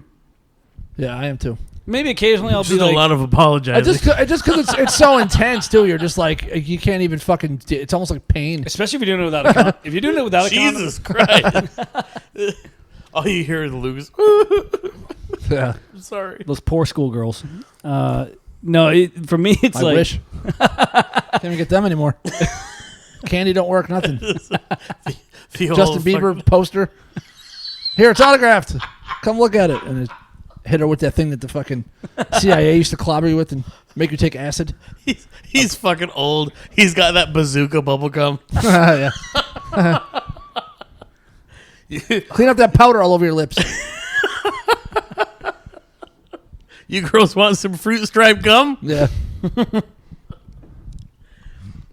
S6: Yeah, I am too.
S2: Maybe occasionally I'll
S5: Just
S2: be like,
S5: a lot of apologizing.
S6: Just because it's so intense too. You're just like you can't even fucking. It's almost like pain.
S2: especially if you're doing it without a condom. If you're doing it without a condom,
S5: Jesus Christ! All you hear is Luke's.
S6: Yeah,
S5: I'm sorry.
S2: those poor schoolgirls. No, for me it's
S6: I
S2: like
S6: wish. Can't even get them anymore. Candy don't work. Nothing.
S5: The
S6: Justin
S5: old
S6: Bieber
S5: fucking-
S6: poster. Here, it's autographed. Come look at it. And it hit her with that thing that the fucking CIA used to clobber you with and make you take acid.
S5: He's fucking old. He's got that bazooka bubblegum.
S6: Yeah. Clean up that powder all over your lips.
S5: You girls want some fruit stripe gum?
S6: Yeah.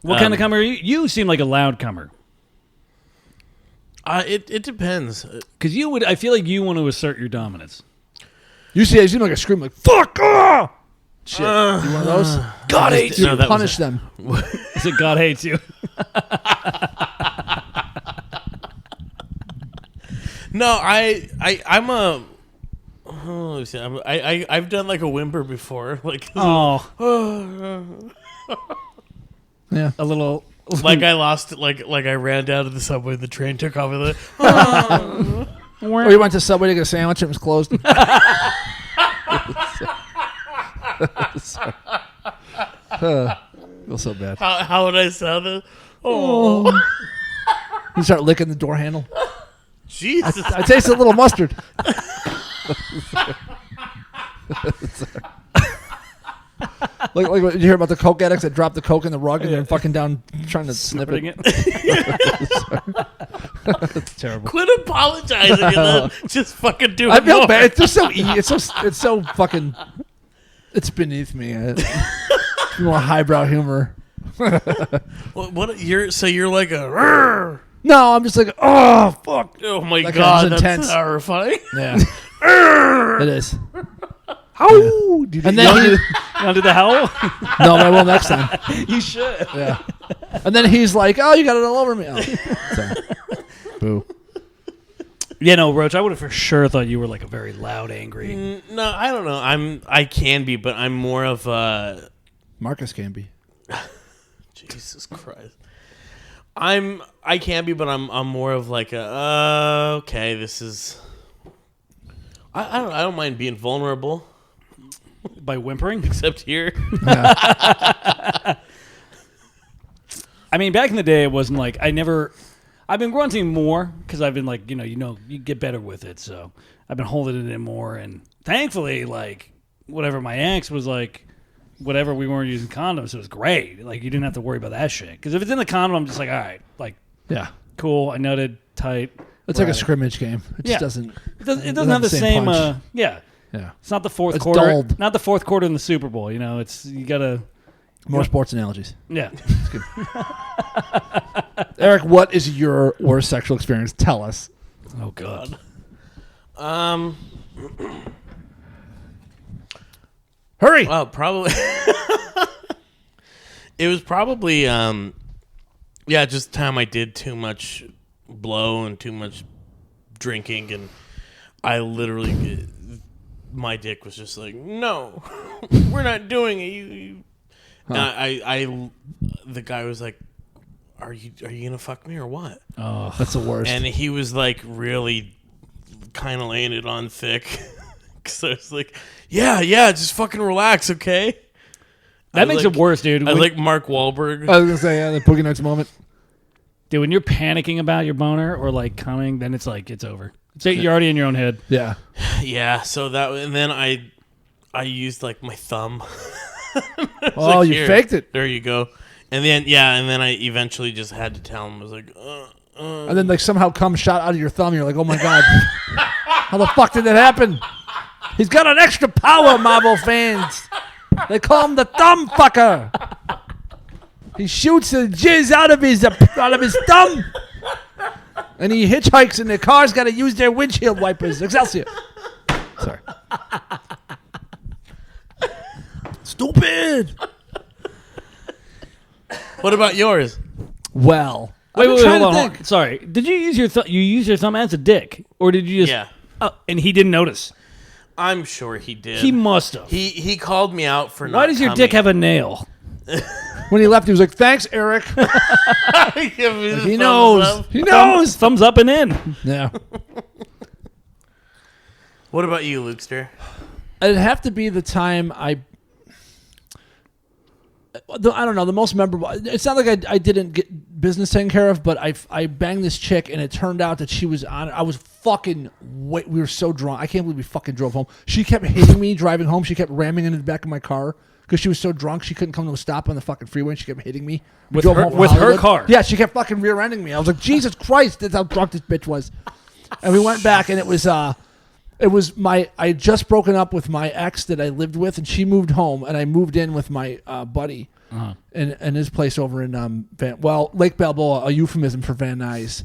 S2: what kind of comer? You seem like a loud comer
S5: It depends.
S2: because you would. I feel like you want to assert your dominance.
S6: You seem like a scream like, fuck! shit. You one of those?
S1: God hates
S6: You
S5: No, that was
S6: punish them.
S2: Is it God hates you?
S5: No, I'm a. Oh, let me see. I've done like a whimper before, like
S2: Oh,
S6: Yeah.
S2: a little.
S5: like I lost, like I ran down to the subway, the train took off with it.
S6: Or you went to Subway to get a sandwich and it was closed. Feel so bad.
S5: How would I sound it?
S6: You start licking the door handle.
S5: Jesus.
S6: I taste a little mustard. like what, did you hear about the coke addicts that dropped the coke in the rug and they're fucking down trying to snip
S2: Putting
S6: it?
S2: it.
S6: It's terrible.
S5: Quit apologizing and then just fucking do it
S6: I feel
S5: more.
S6: bad. It's just so it's so fucking. It's beneath me. More highbrow humor.
S5: What you're like a. "Rrr."
S6: No, I'm just like, oh fuck.
S5: Oh my
S6: That
S5: god,
S6: guy's
S5: that's
S6: intense.
S5: horrifying.
S6: Yeah, it is.
S5: How?
S6: And then he,
S2: You want to do the howl?
S6: no, I will next time.
S2: You should.
S6: Yeah. And then he's like, "Oh, you got it all over me." Oh. Sorry. Boo.
S2: Yeah, no, Roach. I would have for sure thought you were like a very loud, angry.
S5: No, I don't know. I can be, but I'm more of a.
S6: Marcus can be.
S5: Jesus Christ. I can be, but I'm more of like a. Okay, this is. I don't mind being vulnerable,
S2: By whimpering.
S5: except here.
S2: I mean, back in the day, it wasn't like I've been grunting more because I've been like, you get better with it. So I've been holding it in more. And thankfully, like, whatever my ex was like, whatever, we weren't using condoms. It was great. Like, you didn't have to worry about that shit. Because if it's in the condom, I'm just like, all right, like,
S6: Yeah.
S2: cool. I nutted, tight.
S6: It's
S2: we're
S6: like a
S2: at it.
S6: scrimmage game. It just
S2: Yeah.
S6: doesn't.
S2: It doesn't have the same.
S6: punch.
S2: Yeah.
S6: Yeah.
S2: It's not the fourth
S6: It's
S2: quarter.
S6: dulled.
S2: Not the fourth quarter in the Super Bowl. It's you gotta.
S6: More sports analogies.
S2: Yeah.
S6: Eric, what is your worst sexual experience? Tell us.
S2: Oh God.
S6: Hurry.
S5: Well, probably. It was probably just time I did too much blow and too much drinking, and I literally my dick was just like, no, we're not doing it. You. I the guy was like, are you gonna fuck me or what?
S6: Oh, that's the worst.
S5: And he was like really kind of laying it on thick. So I was like, yeah, just fucking relax, okay?
S2: That makes it worse, dude.
S5: I was like Mark Wahlberg.
S6: I was gonna say, yeah, the Boogie Nights moment.
S2: Dude, when you're panicking about your boner or like coming, then it's like it's over. So you're already in your own head.
S6: Yeah.
S5: Yeah, so that, and then I used like my thumb.
S6: Oh,
S5: like,
S6: you
S5: "Here,
S6: faked it.
S5: There you go. And then I eventually just had to tell him. I was like,
S6: And then like somehow cum shot out of your thumb. You're like, oh my God. How the fuck did that happen? He's got an extra power, Marvel fans. They call him the thumb fucker. He shoots the jizz out of his thumb. And he hitchhikes and the car's got to use their windshield wipers. Excelsior. Sorry. Stupid.
S5: what about yours?
S6: Well.
S2: Wait,
S6: I'm trying
S2: hold
S6: to
S2: on.
S6: think.
S2: Sorry. Did you use your thumb? You use your thumb as a dick, or did you just?
S5: Yeah,
S2: Oh, and he didn't notice.
S5: I'm sure he did.
S2: He must have.
S5: He called me out for not
S2: Why does your dick have a nail?
S6: When he left, he was like, thanks, Eric. He knows. He knows.
S2: Thumbs up and in.
S6: Yeah.
S5: What about you, Lukester?
S6: It'd have to be the time I don't know, the most memorable. It's not like I didn't get business taken care of, but I banged this chick, and it turned out that she was on it. I was fucking. We were so drunk. I can't believe we fucking drove home. She kept hitting me driving home. She kept ramming into the back of my car because she was so drunk she couldn't come to a stop on the fucking freeway. And she kept hitting me We
S2: With
S6: drove
S2: her-
S6: home from
S2: with her
S6: Hollywood.
S2: car?
S6: Yeah, she kept fucking rear-ending me. I was like, Jesus Christ, that's how drunk this bitch was. And we went back, and it was I had just broken up with my ex that I lived with, and she moved home, and I moved in with my buddy in his place over in Lake Balboa, a euphemism for Van Nuys.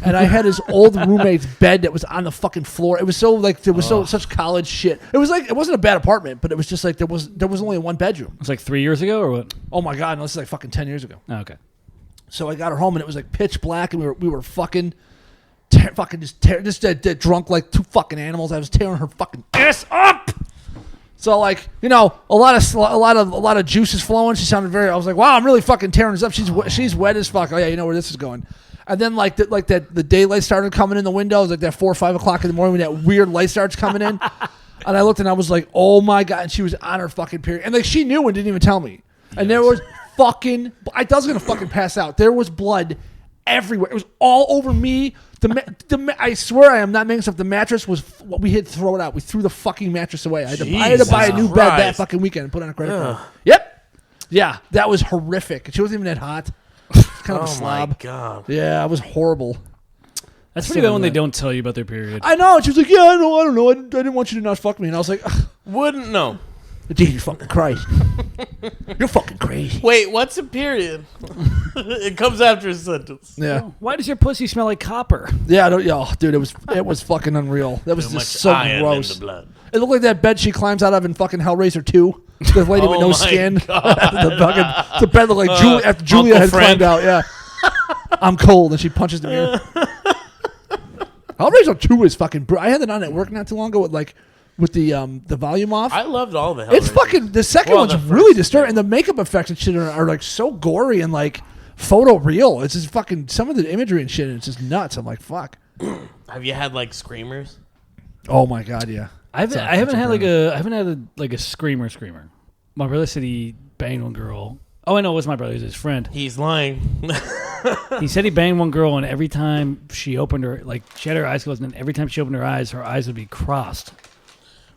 S6: And I had his old roommate's bed that was on the fucking floor. It was so like there was such college shit. It was like it wasn't a bad apartment, but it was just like there was only one bedroom.
S2: It was like 3 years ago or what?
S6: Oh my god, no, this is like fucking 10 years ago.
S2: Oh, okay.
S6: So I got her home and it was like pitch black and we were fucking drunk like two fucking animals. I was tearing her fucking ass up. So like, you know, a lot of juice is flowing. She sounded very. I was like, wow, I'm really fucking tearing this up. She's wet as fuck. Oh yeah, you know where this is going. And then the daylight started coming in the windows, like that 4 or 5 o'clock in the morning when that weird light starts coming in. And I looked and I was like, oh my god. And she was on her fucking period. And like she knew and didn't even tell me. And there was fucking. I was gonna fucking pass out. There was blood everywhere. It was all over me. I swear I am not making stuff. The mattress was what we had to throw it out. We threw the fucking mattress away. I had to buy a new bed that fucking weekend and put on a credit card. Yep. Yeah, that was horrific. She wasn't even that hot. Kind of a slob.
S5: Oh my god.
S6: Yeah, it was horrible.
S2: That's pretty bad when they don't tell you about their period.
S6: I know. She was like, yeah, I don't know. I didn't want you to not fuck me. And I was like,
S5: Wouldn't know.
S6: Jesus fucking Christ. You're fucking crazy.
S5: Wait, what's a period? It comes after a sentence.
S6: Yeah.
S2: Why does your pussy smell like copper?
S6: Yeah, dude, it was fucking unreal. That was
S5: Too
S6: just
S5: much
S6: so
S5: iron
S6: gross.
S5: in the blood.
S6: It looked like that bed she climbs out of in fucking Hellraiser 2. The lady with
S5: Oh
S6: no
S5: my
S6: skin.
S5: God.
S6: The bed looked like after Julia
S5: Uncle
S6: had
S5: Frank.
S6: climbed out. Yeah. I'm cold, and she punches the mirror. Hellraiser 2 is fucking. I had it on at work not too long ago with the volume off.
S5: I loved all the
S6: It's
S5: Hellraiser.
S6: fucking. The second
S5: Well,
S6: one's
S5: the
S6: really
S5: first,
S6: disturbing,
S5: yeah.
S6: and the makeup effects and shit are like so gory and like photo real. It's just fucking some of the imagery and shit. And it's just nuts. I'm like, fuck.
S5: Have you had like screamers?
S6: Oh my god, yeah.
S2: I haven't had a screamer. My brother said he banged one girl. Oh, I know it was my brother. It was his friend.
S5: He's lying.
S2: He said he banged one girl, and every time she opened her, like she had her eyes closed, and every time she opened her eyes would be crossed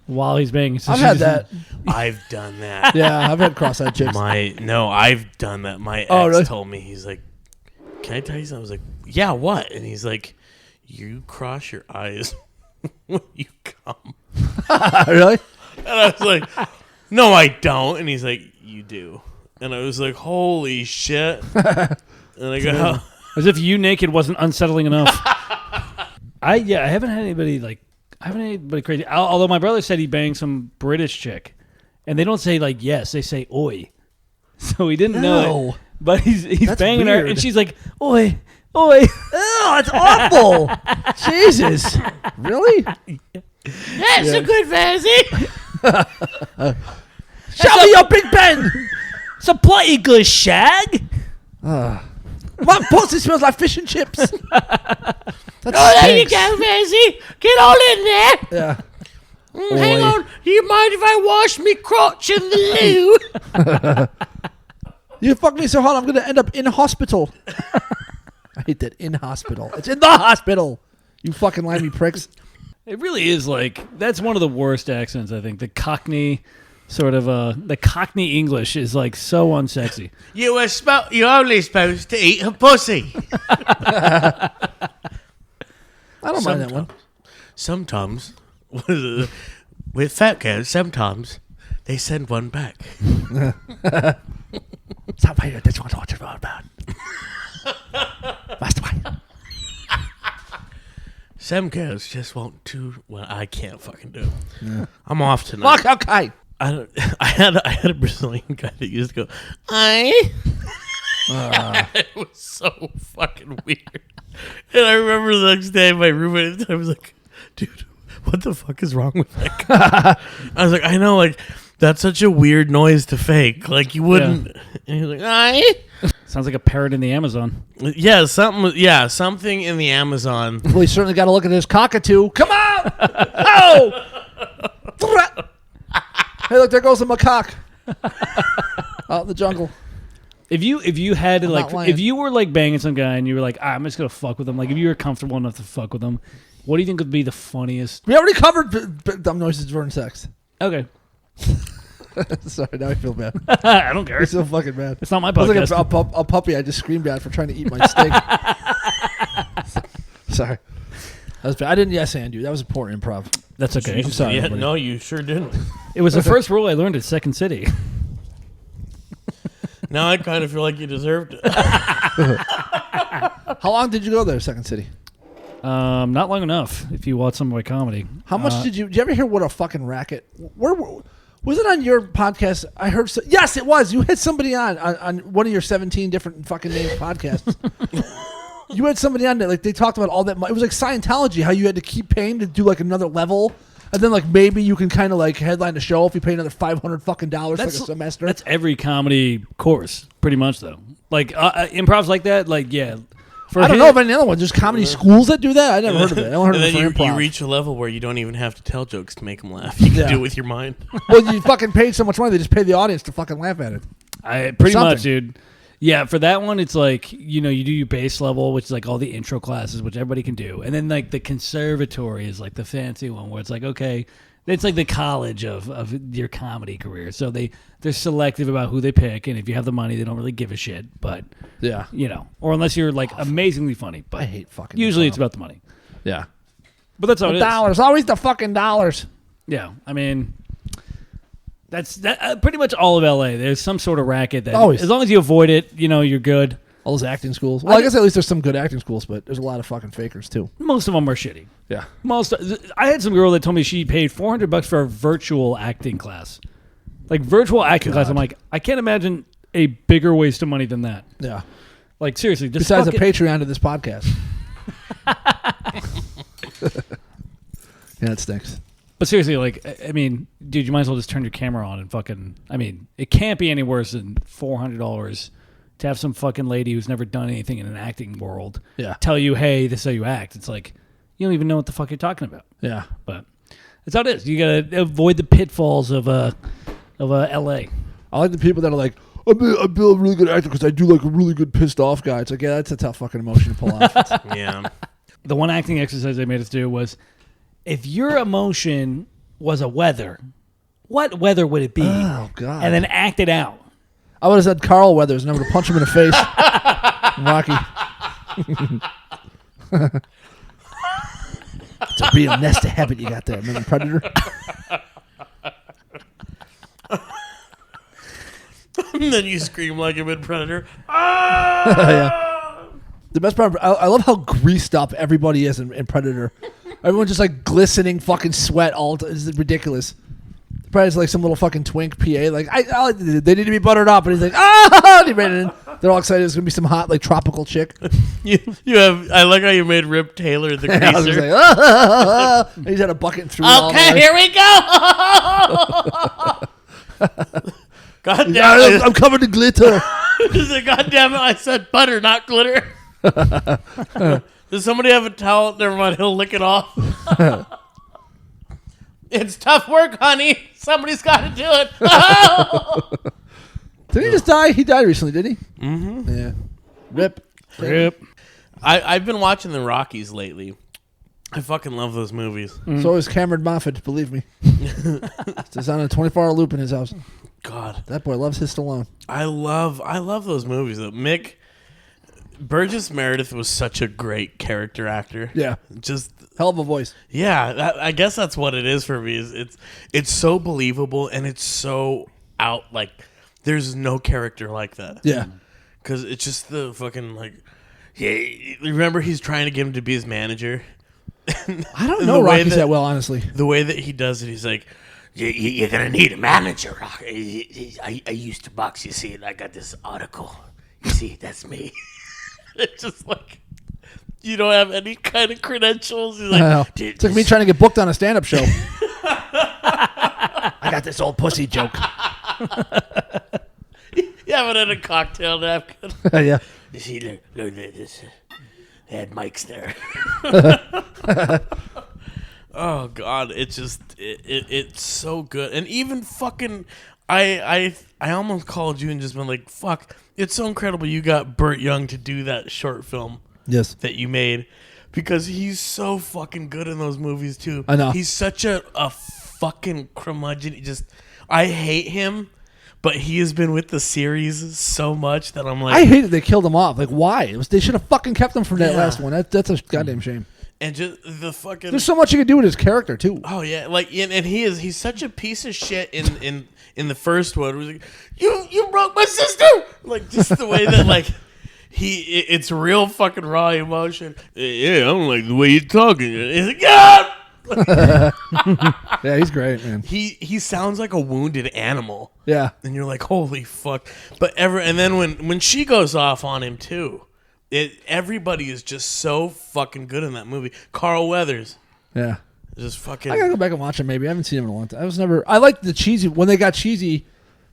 S2: while he's banging. So
S6: I've
S2: she
S6: had
S2: just-
S6: that.
S5: I've done that.
S6: Yeah, I've had cross-eyed chicks.
S5: I've done that. My ex
S6: really?
S5: told me, he's like, can I tell you something? I was like, yeah, what? And he's like, you cross your eyes when you come.
S6: Really?
S5: And I was like, no, I don't. And he's like, you do. And I was like, holy shit. And I go,
S2: as if you naked wasn't unsettling enough. I haven't had anybody crazy. Although my brother said he banged some British chick, and they don't say like yes, they say oi. So he didn't know it, but he's
S6: That's
S2: banging her,
S6: weird.
S2: and she's like oi, oi.
S6: Oh, it's awful. Jesus. Really?
S5: that's a good Virzi.
S6: Show me your Big Ben.
S2: It's a bloody good shag.
S6: My pussy smells like fish and chips.
S5: Oh, there you go, Virzi. Get all in there.
S6: Yeah.
S5: Hang on. Do you mind if I wash me crotch in the loo?
S6: You fuck me so hard, I'm going to end up in hospital. I hate that. In hospital. It's in the hospital. You fucking limey pricks.
S2: It really is like that's one of the worst accents. I think the Cockney sort of the Cockney English is like so unsexy.
S5: You're only supposed to eat a pussy.
S6: I don't mind that one.
S5: Sometimes, with fat girls, sometimes they send one back.
S6: Stop here. That's what I'm talking about. Master Wayne.
S5: Some girls just want to. Well, I can't fucking do it. Yeah. I'm off tonight.
S6: Fuck, okay.
S5: I had a Brazilian guy that used to go, it was so fucking weird. And I remember the next day, my roommate, I was like, dude, what the fuck is wrong with that guy? I was like, I know, like, that's such a weird noise to fake. Like, you wouldn't. Yeah. And he was like,
S2: Sounds like a parrot in the Amazon.
S5: Yeah, something in the Amazon.
S6: Well, you certainly got to look at this cockatoo. Come on! Oh! Hey, look, there goes the macaque. Out in the jungle.
S2: If you had to,
S6: I'm
S2: like,
S6: not lying.
S2: if you were like banging some guy and you were like, I'm just gonna fuck with him. Like, if you were comfortable enough to fuck with him, what do you think would be the funniest?
S6: We already covered dumb noises during sex.
S2: Okay,
S6: Sorry, now I feel bad.
S2: I don't care.
S6: I feel fucking bad.
S2: It's not my
S6: I was
S2: podcast.
S6: like a puppy I just screamed at for trying to eat my steak. Sorry. That was bad. I didn't yes and you. That was poor improv.
S2: That's okay.
S6: I'm sorry.
S5: Yeah,
S6: everybody.
S5: no, you sure didn't.
S2: It was the first rule I learned at Second City.
S5: Now I kind of feel like you deserved it.
S6: How long did you go there, Second City?
S2: Not long enough. If you watch some of my comedy,
S6: How much did you ever hear what a fucking racket? Where was it on your podcast? I heard. Yes, it was. You had somebody on one of your 17 different fucking named podcasts. You had somebody on there. Like they talked about all that. It was like Scientology. How you had to keep paying to do like another level. And then, like, maybe you can kind of, like, headline the show if you pay another $500 fucking like a semester.
S2: That's every comedy course, pretty much, though. Like, improvs like that, like, yeah.
S6: I don't know of any other ones. There's comedy schools that do that. I never heard of it. I don't heard
S5: and
S6: of it
S5: then
S6: for improv.
S5: you reach a level where you don't even have to tell jokes to make them laugh. You can do it with your mind.
S6: Well, you fucking paid so much money, they just pay the audience to fucking laugh at it.
S2: Pretty much, dude. Yeah, for that one, it's like, you know, you do your base level, which is like all the intro classes, which everybody can do. And then, like, the conservatory is like the fancy one where it's like, okay, it's like the college of your comedy career. So they're selective about who they pick, and if you have the money, they don't really give a shit. But
S6: Yeah.
S2: you know, or unless you're like amazingly funny. But
S6: I hate fucking
S2: usually
S6: improv.
S2: it's about the money.
S6: Yeah.
S2: But that's how it is.
S6: Dollars. Always the fucking dollars.
S2: Yeah, I mean, that's pretty much all of LA. There's some sort of racket that
S6: Always.
S2: as long as you avoid it, you know, you're good.
S6: All those acting schools. Well, I guess at least there's some good acting schools, but there's a lot of fucking fakers, too.
S2: Most of them are shitty.
S6: Yeah.
S2: I had some girl that told me she paid $400 for a virtual acting class. Like virtual acting class. I'm like, I can't imagine a bigger waste of money than that.
S6: Yeah.
S2: Like seriously, just
S6: Besides the Patreon to this podcast. Yeah, it stinks.
S2: But seriously, like, I mean, dude, you might as well just turn your camera on and fucking. I mean, it can't be any worse than $400 to have some fucking lady who's never done anything in an acting world tell you, hey, this is how you act. It's like you don't even know what the fuck you're talking about.
S6: Yeah.
S2: But that's how it is. You gotta avoid the pitfalls of LA.
S6: I like the people that are like, I'm a really good actor because I do like a really good pissed off guy. It's like, yeah, that's a tough fucking emotion to pull off.
S5: Yeah.
S2: The one acting exercise they made us do was, if your emotion was a weather, what weather would it be?
S6: Oh, God.
S2: And then act it out.
S6: I would have said Carl Weathers, and I would have punched him in the face. Rocky. It's a real nasty habit you got there. Remember Predator?
S5: And then you scream like a mid predator.
S6: Yeah. The best part, I love how greased up everybody is in Predator. Everyone's just like glistening fucking sweat it's ridiculous. Probably has like some little fucking twink PA. Like, they need to be buttered up. And he's like, and he ran in. They're all excited. There's going to be some hot, like, tropical chick.
S5: I like how you made Rip Taylor the
S6: I was
S5: greaser.
S6: like, and he's had a bucket and threw it all
S5: Okay,
S6: the way.
S5: here we go. God damn it.
S6: I'm covered in glitter.
S5: God damn it, I said butter, not glitter. Does somebody have a towel? Never mind, he'll lick it off. It's tough work, honey. Somebody's got to do it.
S6: Did he just die? He died recently, did he? Mm-hmm. Yeah. Rip.
S5: I've been watching the Rockies lately. I fucking love those movies.
S6: Mm-hmm. So is Cameron Moffat, believe me. It's on a 24-hour loop in his house.
S5: God.
S6: That boy loves his Stallone.
S5: I love those movies, though. Burgess Meredith was such a great character actor.
S6: Yeah.
S5: Just
S6: hell of a voice.
S5: Yeah, I guess that's what it is for me. It's so believable and it's so out. Like, there's no character like that.
S6: Yeah.
S5: Because it's just the fucking, like, yeah. Remember, he's trying to get him to be his manager.
S6: I don't know Rockies that well, honestly.
S5: The way that he does it, he's like, you're going to need a manager, Rocky. I used to box, you see, and I got this article. You see, that's me. It's just like, you don't have any kind of credentials. He's like,
S6: it's like me trying to get booked on a stand-up show. I got this old pussy joke.
S5: You have it in a cocktail napkin.
S6: Yeah.
S5: You see, look at this. They had mics there. Oh, God. It's just, it's so good. And even fucking, I almost called you and just been like, fuck. It's so incredible you got Burt Young to do that short film that you made because he's so fucking good in those movies too.
S6: I know.
S5: He's such a fucking curmudgeon. I hate him, but he has been with the series so much that I'm like...
S6: I hate that they killed him off. Like, why? They should have fucking kept him from that last one. That's a goddamn shame.
S5: And just the fucking...
S6: There's so much you can do with his character too.
S5: Oh, yeah. Like, and he's such a piece of shit in the first one. He's like, you broke my sister! Like, just the way that, like, it's real fucking raw emotion. Yeah, I don't like the way you're talking. He's like, yeah.
S6: Yeah, he's great, man.
S5: He sounds like a wounded animal.
S6: Yeah.
S5: And you're like, holy fuck. And then when she goes off on him too, everybody is just so fucking good in that movie. Carl Weathers.
S6: Yeah.
S5: Just fucking.
S6: I gotta go back and watch it. Maybe I haven't seen him in a long time. I liked the cheesy when they got cheesy,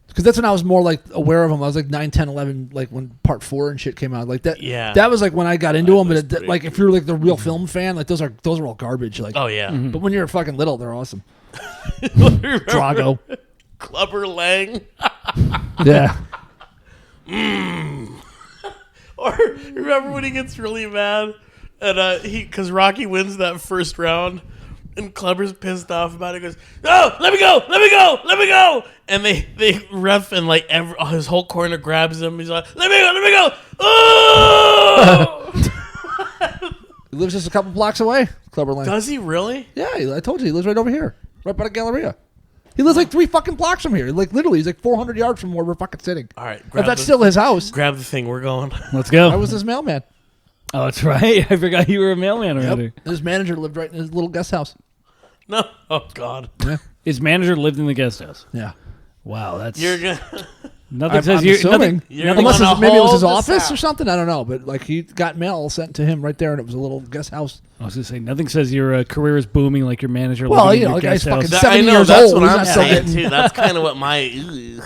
S6: because that's when I was more like aware of them. I was like 9, 10, 11, like when Part 4 and shit came out. Like that.
S5: Yeah.
S6: That was like when I got into them. But like
S5: pretty
S6: if you're like the real film fan, like those are all garbage. Like.
S5: Oh yeah.
S6: But when you're fucking little, they're awesome.
S2: Drago.
S5: Clubber Lang.
S6: Yeah.
S5: Or remember when he gets really mad and because Rocky wins that first round and Clubber's pissed off about it. He goes, "No, let me go, let me go, let me go!" And they ref and like his whole corner grabs him. He's like, "Let me go, let me go!" Oh!
S6: He lives just a couple blocks away. Clubber Lane.
S5: Does he really?
S6: Yeah, I told you he lives right over here, right by the Galleria. He lives like 3 fucking blocks from here. Like literally, he's like 400 yards from where we're fucking sitting.
S5: All right,
S6: If that's still his house,
S5: grab the thing. We're going.
S2: Let's go.
S6: I was his mailman.
S2: Oh, that's right. I forgot you were a mailman already.
S6: Yep. His manager lived right in his little guest house.
S5: No, oh god,
S6: Yeah.
S2: His manager lived in the guest house.
S6: Yeah.
S2: Wow, that's
S5: you're gonna.
S2: nothing
S6: I'm
S2: says you're
S6: assuming.
S5: You're
S6: Unless
S5: gonna
S6: maybe it was his
S5: hold this
S6: office
S5: out.
S6: or something. I don't know. But like he got mail sent to him right there, and it was a little guest house.
S2: I was gonna say nothing says your career is booming like your manager.
S6: Well,
S2: living
S6: you
S2: in
S6: know,
S2: your
S6: the guy's
S2: guest house.
S6: fucking
S5: I
S6: 70
S5: know
S6: years
S5: that's
S6: old.
S5: what
S6: He's
S5: I'm
S6: not still
S5: saying
S6: getting.
S5: too. That's kind of what my.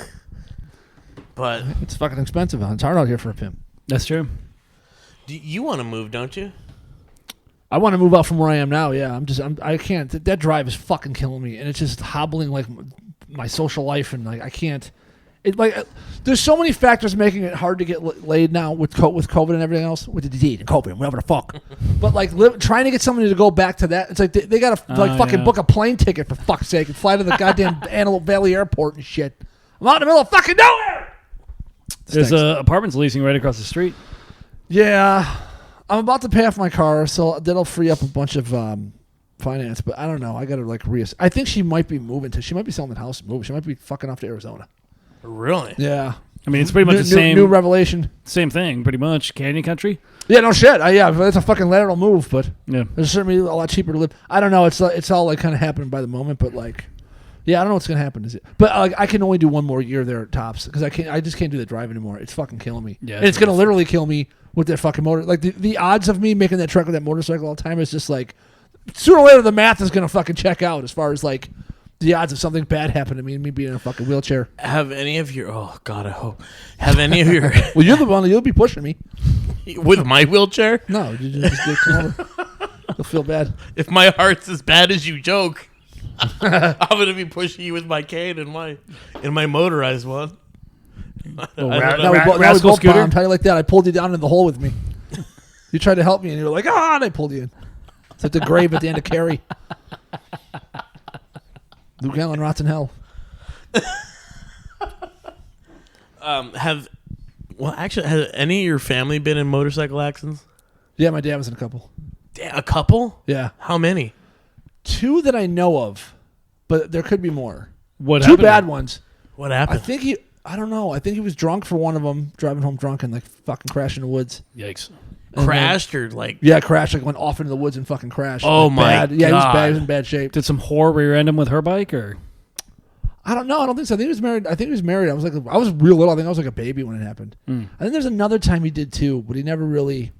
S5: But
S6: It's fucking expensive. It's hard out here for a pimp.
S2: That's true.
S5: you want to move, don't you?
S6: I want to move out from where I am now. Yeah, I can't. That drive is fucking killing me, and it's just hobbling like my social life, and like I can't. It like there's so many factors making it hard to get laid now with COVID and everything else, with the disease and COVID and whatever the fuck. But like trying to get somebody to go back to that, it's like they got to like fucking book a plane ticket for fuck's sake and fly to the goddamn Antelope Valley Airport and shit. I'm out in the middle of fucking nowhere.
S2: There's apartments leasing right across the street.
S6: Yeah, I'm about to pay off my car, so that'll free up a bunch of finance. But I don't know. I got to like I think she might be moving to. She might be selling the house and moving. She might be fucking off to Arizona.
S5: Really?
S6: Yeah.
S2: I mean, it's pretty much the same
S6: new revelation.
S2: same thing, pretty much. Canyon country.
S6: Yeah, no shit. Yeah, that's a fucking lateral move, but
S2: Yeah.
S6: it's certainly a lot cheaper to live. I don't know. It's all like kind of happening by the moment, but like, yeah, I don't know what's gonna happen. Is it? But like, I can only do one more year there at tops because I just can't do the drive anymore. It's fucking killing me.
S2: Yeah,
S6: and it's gonna literally kill me with that fucking motor. Like the odds of me making that trek with that motorcycle all the time is just like sooner or later the math is gonna fucking check out as far as like the odds of something bad happening to me and me being in a fucking wheelchair.
S5: Have any of your? Oh God, I hope. Have any of your?
S6: Well, you're the one. You'll be pushing me.
S5: With my wheelchair?
S6: No, you just get come over. You'll feel bad.
S5: If my heart's as bad as you joke, I'm gonna be pushing you with my cane and my motorized one.
S6: Now we both bombed. How do you like that? I pulled you down in the hole with me. You tried to help me, and you're like, and I pulled you in. It's like the grave at the end of Carrie. Luke Allen rots in hell.
S5: Has any of your family been in motorcycle accidents?
S6: Yeah, my dad was in a couple.
S5: A couple?
S6: Yeah.
S5: How many?
S6: 2 that I know of, but there could be more.
S2: What
S6: 2
S2: happened?
S6: bad ones.
S5: What
S6: I
S5: happened?
S6: think I don't know. I think he was drunk for one of them, driving home drunk and like fucking crashed in the woods.
S2: Yikes.
S6: And
S5: Crashed or like?
S6: Yeah, crashed. Like went off into the woods and fucking crashed.
S5: Oh,
S6: Like,
S5: my
S6: bad. Yeah, he was bad.
S5: God.
S6: He was in bad shape.
S2: Did some whore rear end him with her bike or?
S6: I don't know. I don't think so. I think he was married. I was real little. I think I was like a baby when it happened. I think there's another time he did too, but he never really.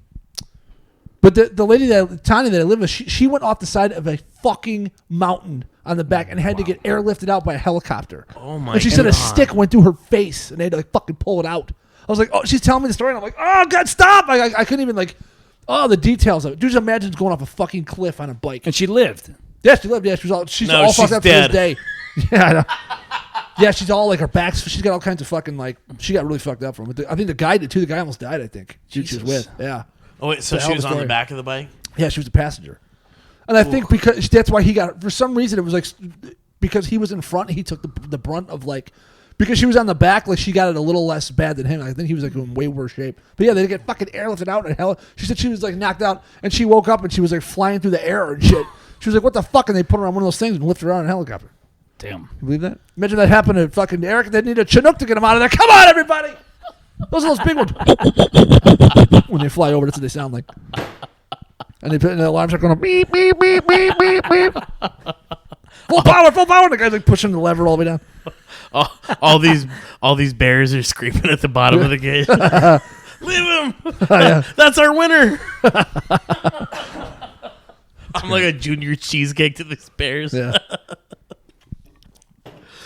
S6: But the lady Tanya that I live with, she went off the side of a fucking mountain on the back and had to get airlifted out by a helicopter.
S5: Oh my!
S6: And she said a
S5: God.
S6: stick went through her face and they had to like fucking pull it out. I was like, oh, she's telling me the story and I'm like, oh God, stop! I couldn't even like, the details of it. Dude, just imagine going off a fucking cliff on a bike.
S2: And she lived.
S6: Yeah, she lived. Yeah, she's all fucked up to
S5: dead.
S6: this day. Yeah, I know. Yeah, she's all like her back's. She's got all kinds of fucking like. She got really fucked up from it. I think the guy did too. The guy almost died. I think she was with. Yeah.
S5: Oh wait, so
S6: The
S5: she
S6: hell
S5: was
S6: of a
S5: on the
S6: story.
S5: back of the bike?
S6: Yeah, she was a passenger. And I think because that's why he got. For some reason, it was like because he was in front, he took the brunt of like. Because she was on the back, like she got it a little less bad than him. I think he was like in way worse shape. But yeah, they get fucking airlifted out and hell. She said she was like knocked out, and she woke up and she was like flying through the air and shit. She was like, "What the fuck?" And they put her on one of those things and lifted her out in a helicopter.
S2: Damn.
S6: You believe that? Imagine that happened to fucking Eric. They need a Chinook to get him out of there. Come on, everybody! Those are those big ones. When they fly over, that's what they sound like. And the alarms are going beep, beep, beep, beep, beep, beep. Full power, full power. And the guy's like pushing the lever all the way down.
S5: All these bears are screaming at the bottom of the gate. Leave him! That's our winner. I'm like a junior cheesecake to these bears.
S6: Yeah.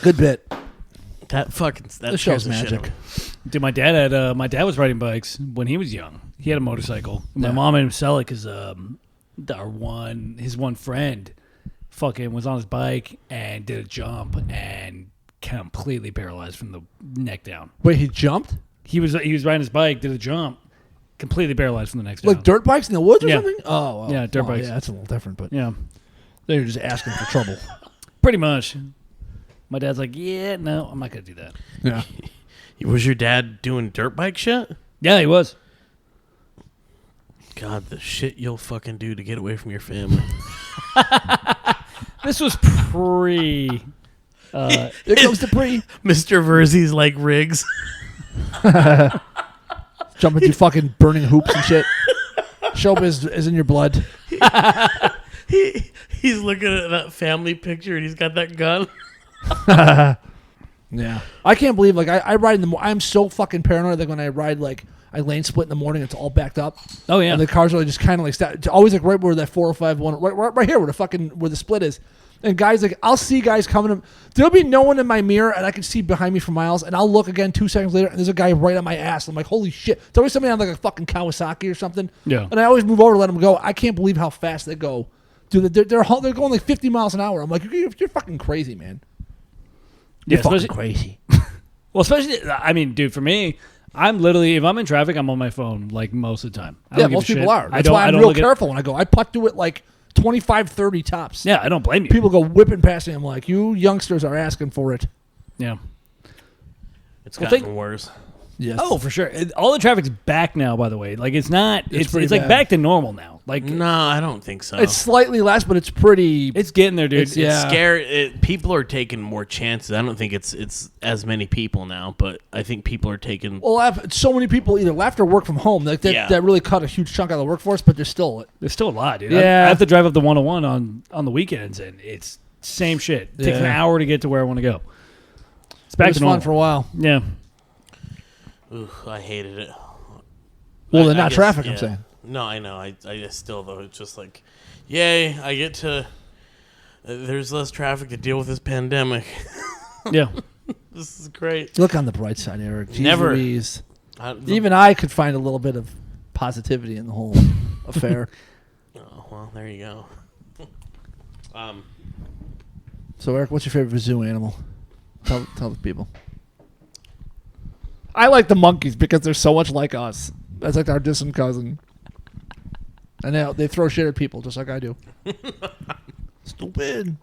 S6: Good bit.
S5: That
S6: The show's magic.
S2: Dude, my dad was riding bikes when he was young. He had a motorcycle. My mom made him sell it because his one friend fucking was on his bike and did a jump and completely paralyzed from the neck down.
S6: Wait, he jumped?
S2: He was riding his bike, did a jump, completely paralyzed from the neck down.
S6: Like dirt bikes in the woods or
S2: Yeah.
S6: something? Oh, well.
S2: Yeah, dirt
S6: Well,
S2: bikes.
S6: Yeah, that's a little different, but
S2: Yeah,
S6: they're just asking for trouble.
S2: pretty much. My dad's like, yeah, no, I'm not gonna do that.
S6: Yeah.
S5: Was your dad doing dirt bike shit?
S2: Yeah, he was.
S5: God, the shit you'll fucking do to get away from your family.
S2: This was pre.
S6: There comes the pre.
S5: Mr. Virzi's like Riggs.
S6: Jumping through fucking burning hoops and shit. Showbiz is in your blood.
S5: He's looking at that family picture and he's got that gun.
S6: Yeah. I can't believe, like, I ride in the morning. I'm so fucking paranoid that when I ride, like, I lane split in the morning, it's all backed up.
S2: Oh yeah.
S6: And the cars are like, just kind of like, it's always like right where that 405 one, right here where the split is. And guys, like, I'll see guys coming. There'll be no one in my mirror, and I can see behind me for miles. And I'll look again 2 seconds later, and there's a guy right on my ass. I'm like, holy shit! It's always somebody on like a fucking Kawasaki or something.
S2: Yeah.
S6: And I always move over to let them go. I can't believe how fast they go. Dude, they're going like 50 miles an hour. I'm like, you're fucking crazy, man.
S2: Yeah,
S6: You're fucking
S2: especially-
S6: crazy.
S2: Well, especially, I mean, dude, for me, I'm literally, if I'm in traffic, I'm on my phone like most of the time. I
S6: Yeah,
S2: don't give
S6: most
S2: a
S6: people
S2: shit.
S6: are.
S2: I
S6: That's
S2: don't-
S6: why
S2: I
S6: I'm
S2: don't
S6: real
S2: look at-
S6: careful when I go. I putt to it like 25, 30 tops.
S2: Yeah, I don't blame you.
S6: People go whipping past me. I'm like, you youngsters are asking for it.
S2: Yeah.
S5: It's
S2: Well,
S5: gotten worse.
S6: Yes.
S2: Oh, for sure. All the traffic's back now, by the way. Like, it's not,
S6: It's
S2: it's
S6: pretty
S2: like
S6: bad.
S2: back to normal now. Like,
S5: No, I don't think so.
S6: It's slightly less, but it's pretty.
S2: it's getting there, dude.
S6: It's- yeah.
S5: scary. People are taking more chances. I don't think it's as many people now, but I think people are taking.
S6: Well, so many people either left or work from home. Like that really cut a huge chunk out of the workforce, but there's still.
S2: There's still a lot, dude.
S6: Yeah.
S2: I have to drive up the 101 on the weekends, and it's same shit. It takes an
S6: Yeah.
S2: hour to get to where I want to go. It's
S6: It
S2: back
S6: was
S2: to normal.
S6: fun for a while.
S2: Yeah.
S5: Ooh, I hated it.
S6: Well, then
S5: I
S6: not
S5: guess,
S6: traffic, I'm
S5: yeah.
S6: saying.
S5: No, I know. I just still though. It's just like, yay! I get to. There's less traffic to deal with this pandemic.
S2: Yeah.
S5: This is great.
S6: Look on the bright side, Eric. Jeez
S5: Never.
S6: Louise.
S5: The-
S6: Even I could find a little bit of positivity in the whole affair.
S5: Oh, well, there you go.
S6: So, Eric, what's your favorite zoo animal? Tell the people. I like the monkeys because they're so much like us. That's like our distant cousin. And they throw shit at people just like I do. Stupid.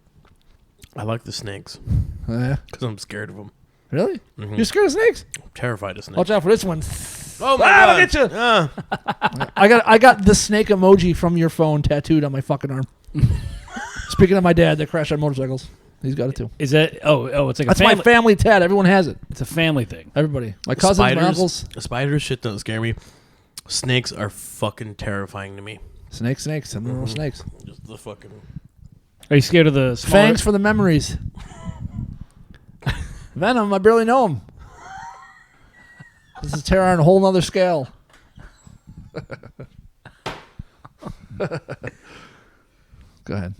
S5: I like the snakes
S6: Yeah.
S5: because I'm scared of them.
S6: Really? You're scared of snakes?
S5: I'm terrified of snakes.
S6: Watch out for this one.
S5: Oh my
S6: Ah,
S5: god!
S6: look at you. I got the snake emoji from your phone tattooed on my fucking arm. Speaking of my dad that crashed on motorcycles, he's got it too.
S2: Is that? Oh, it's like
S6: That's
S2: a family.
S6: my family tat. Everyone has it.
S2: It's a family thing.
S6: Everybody. My cousins, my uncles.
S5: Spiders shit don't scare me. Snakes are fucking terrifying to me.
S6: Snakes. Some little snakes.
S5: Just the fucking.
S2: Are you scared of the smaller?
S6: Fangs for the memories. Venom, I barely know him. This is terror on a whole nother scale. Go ahead.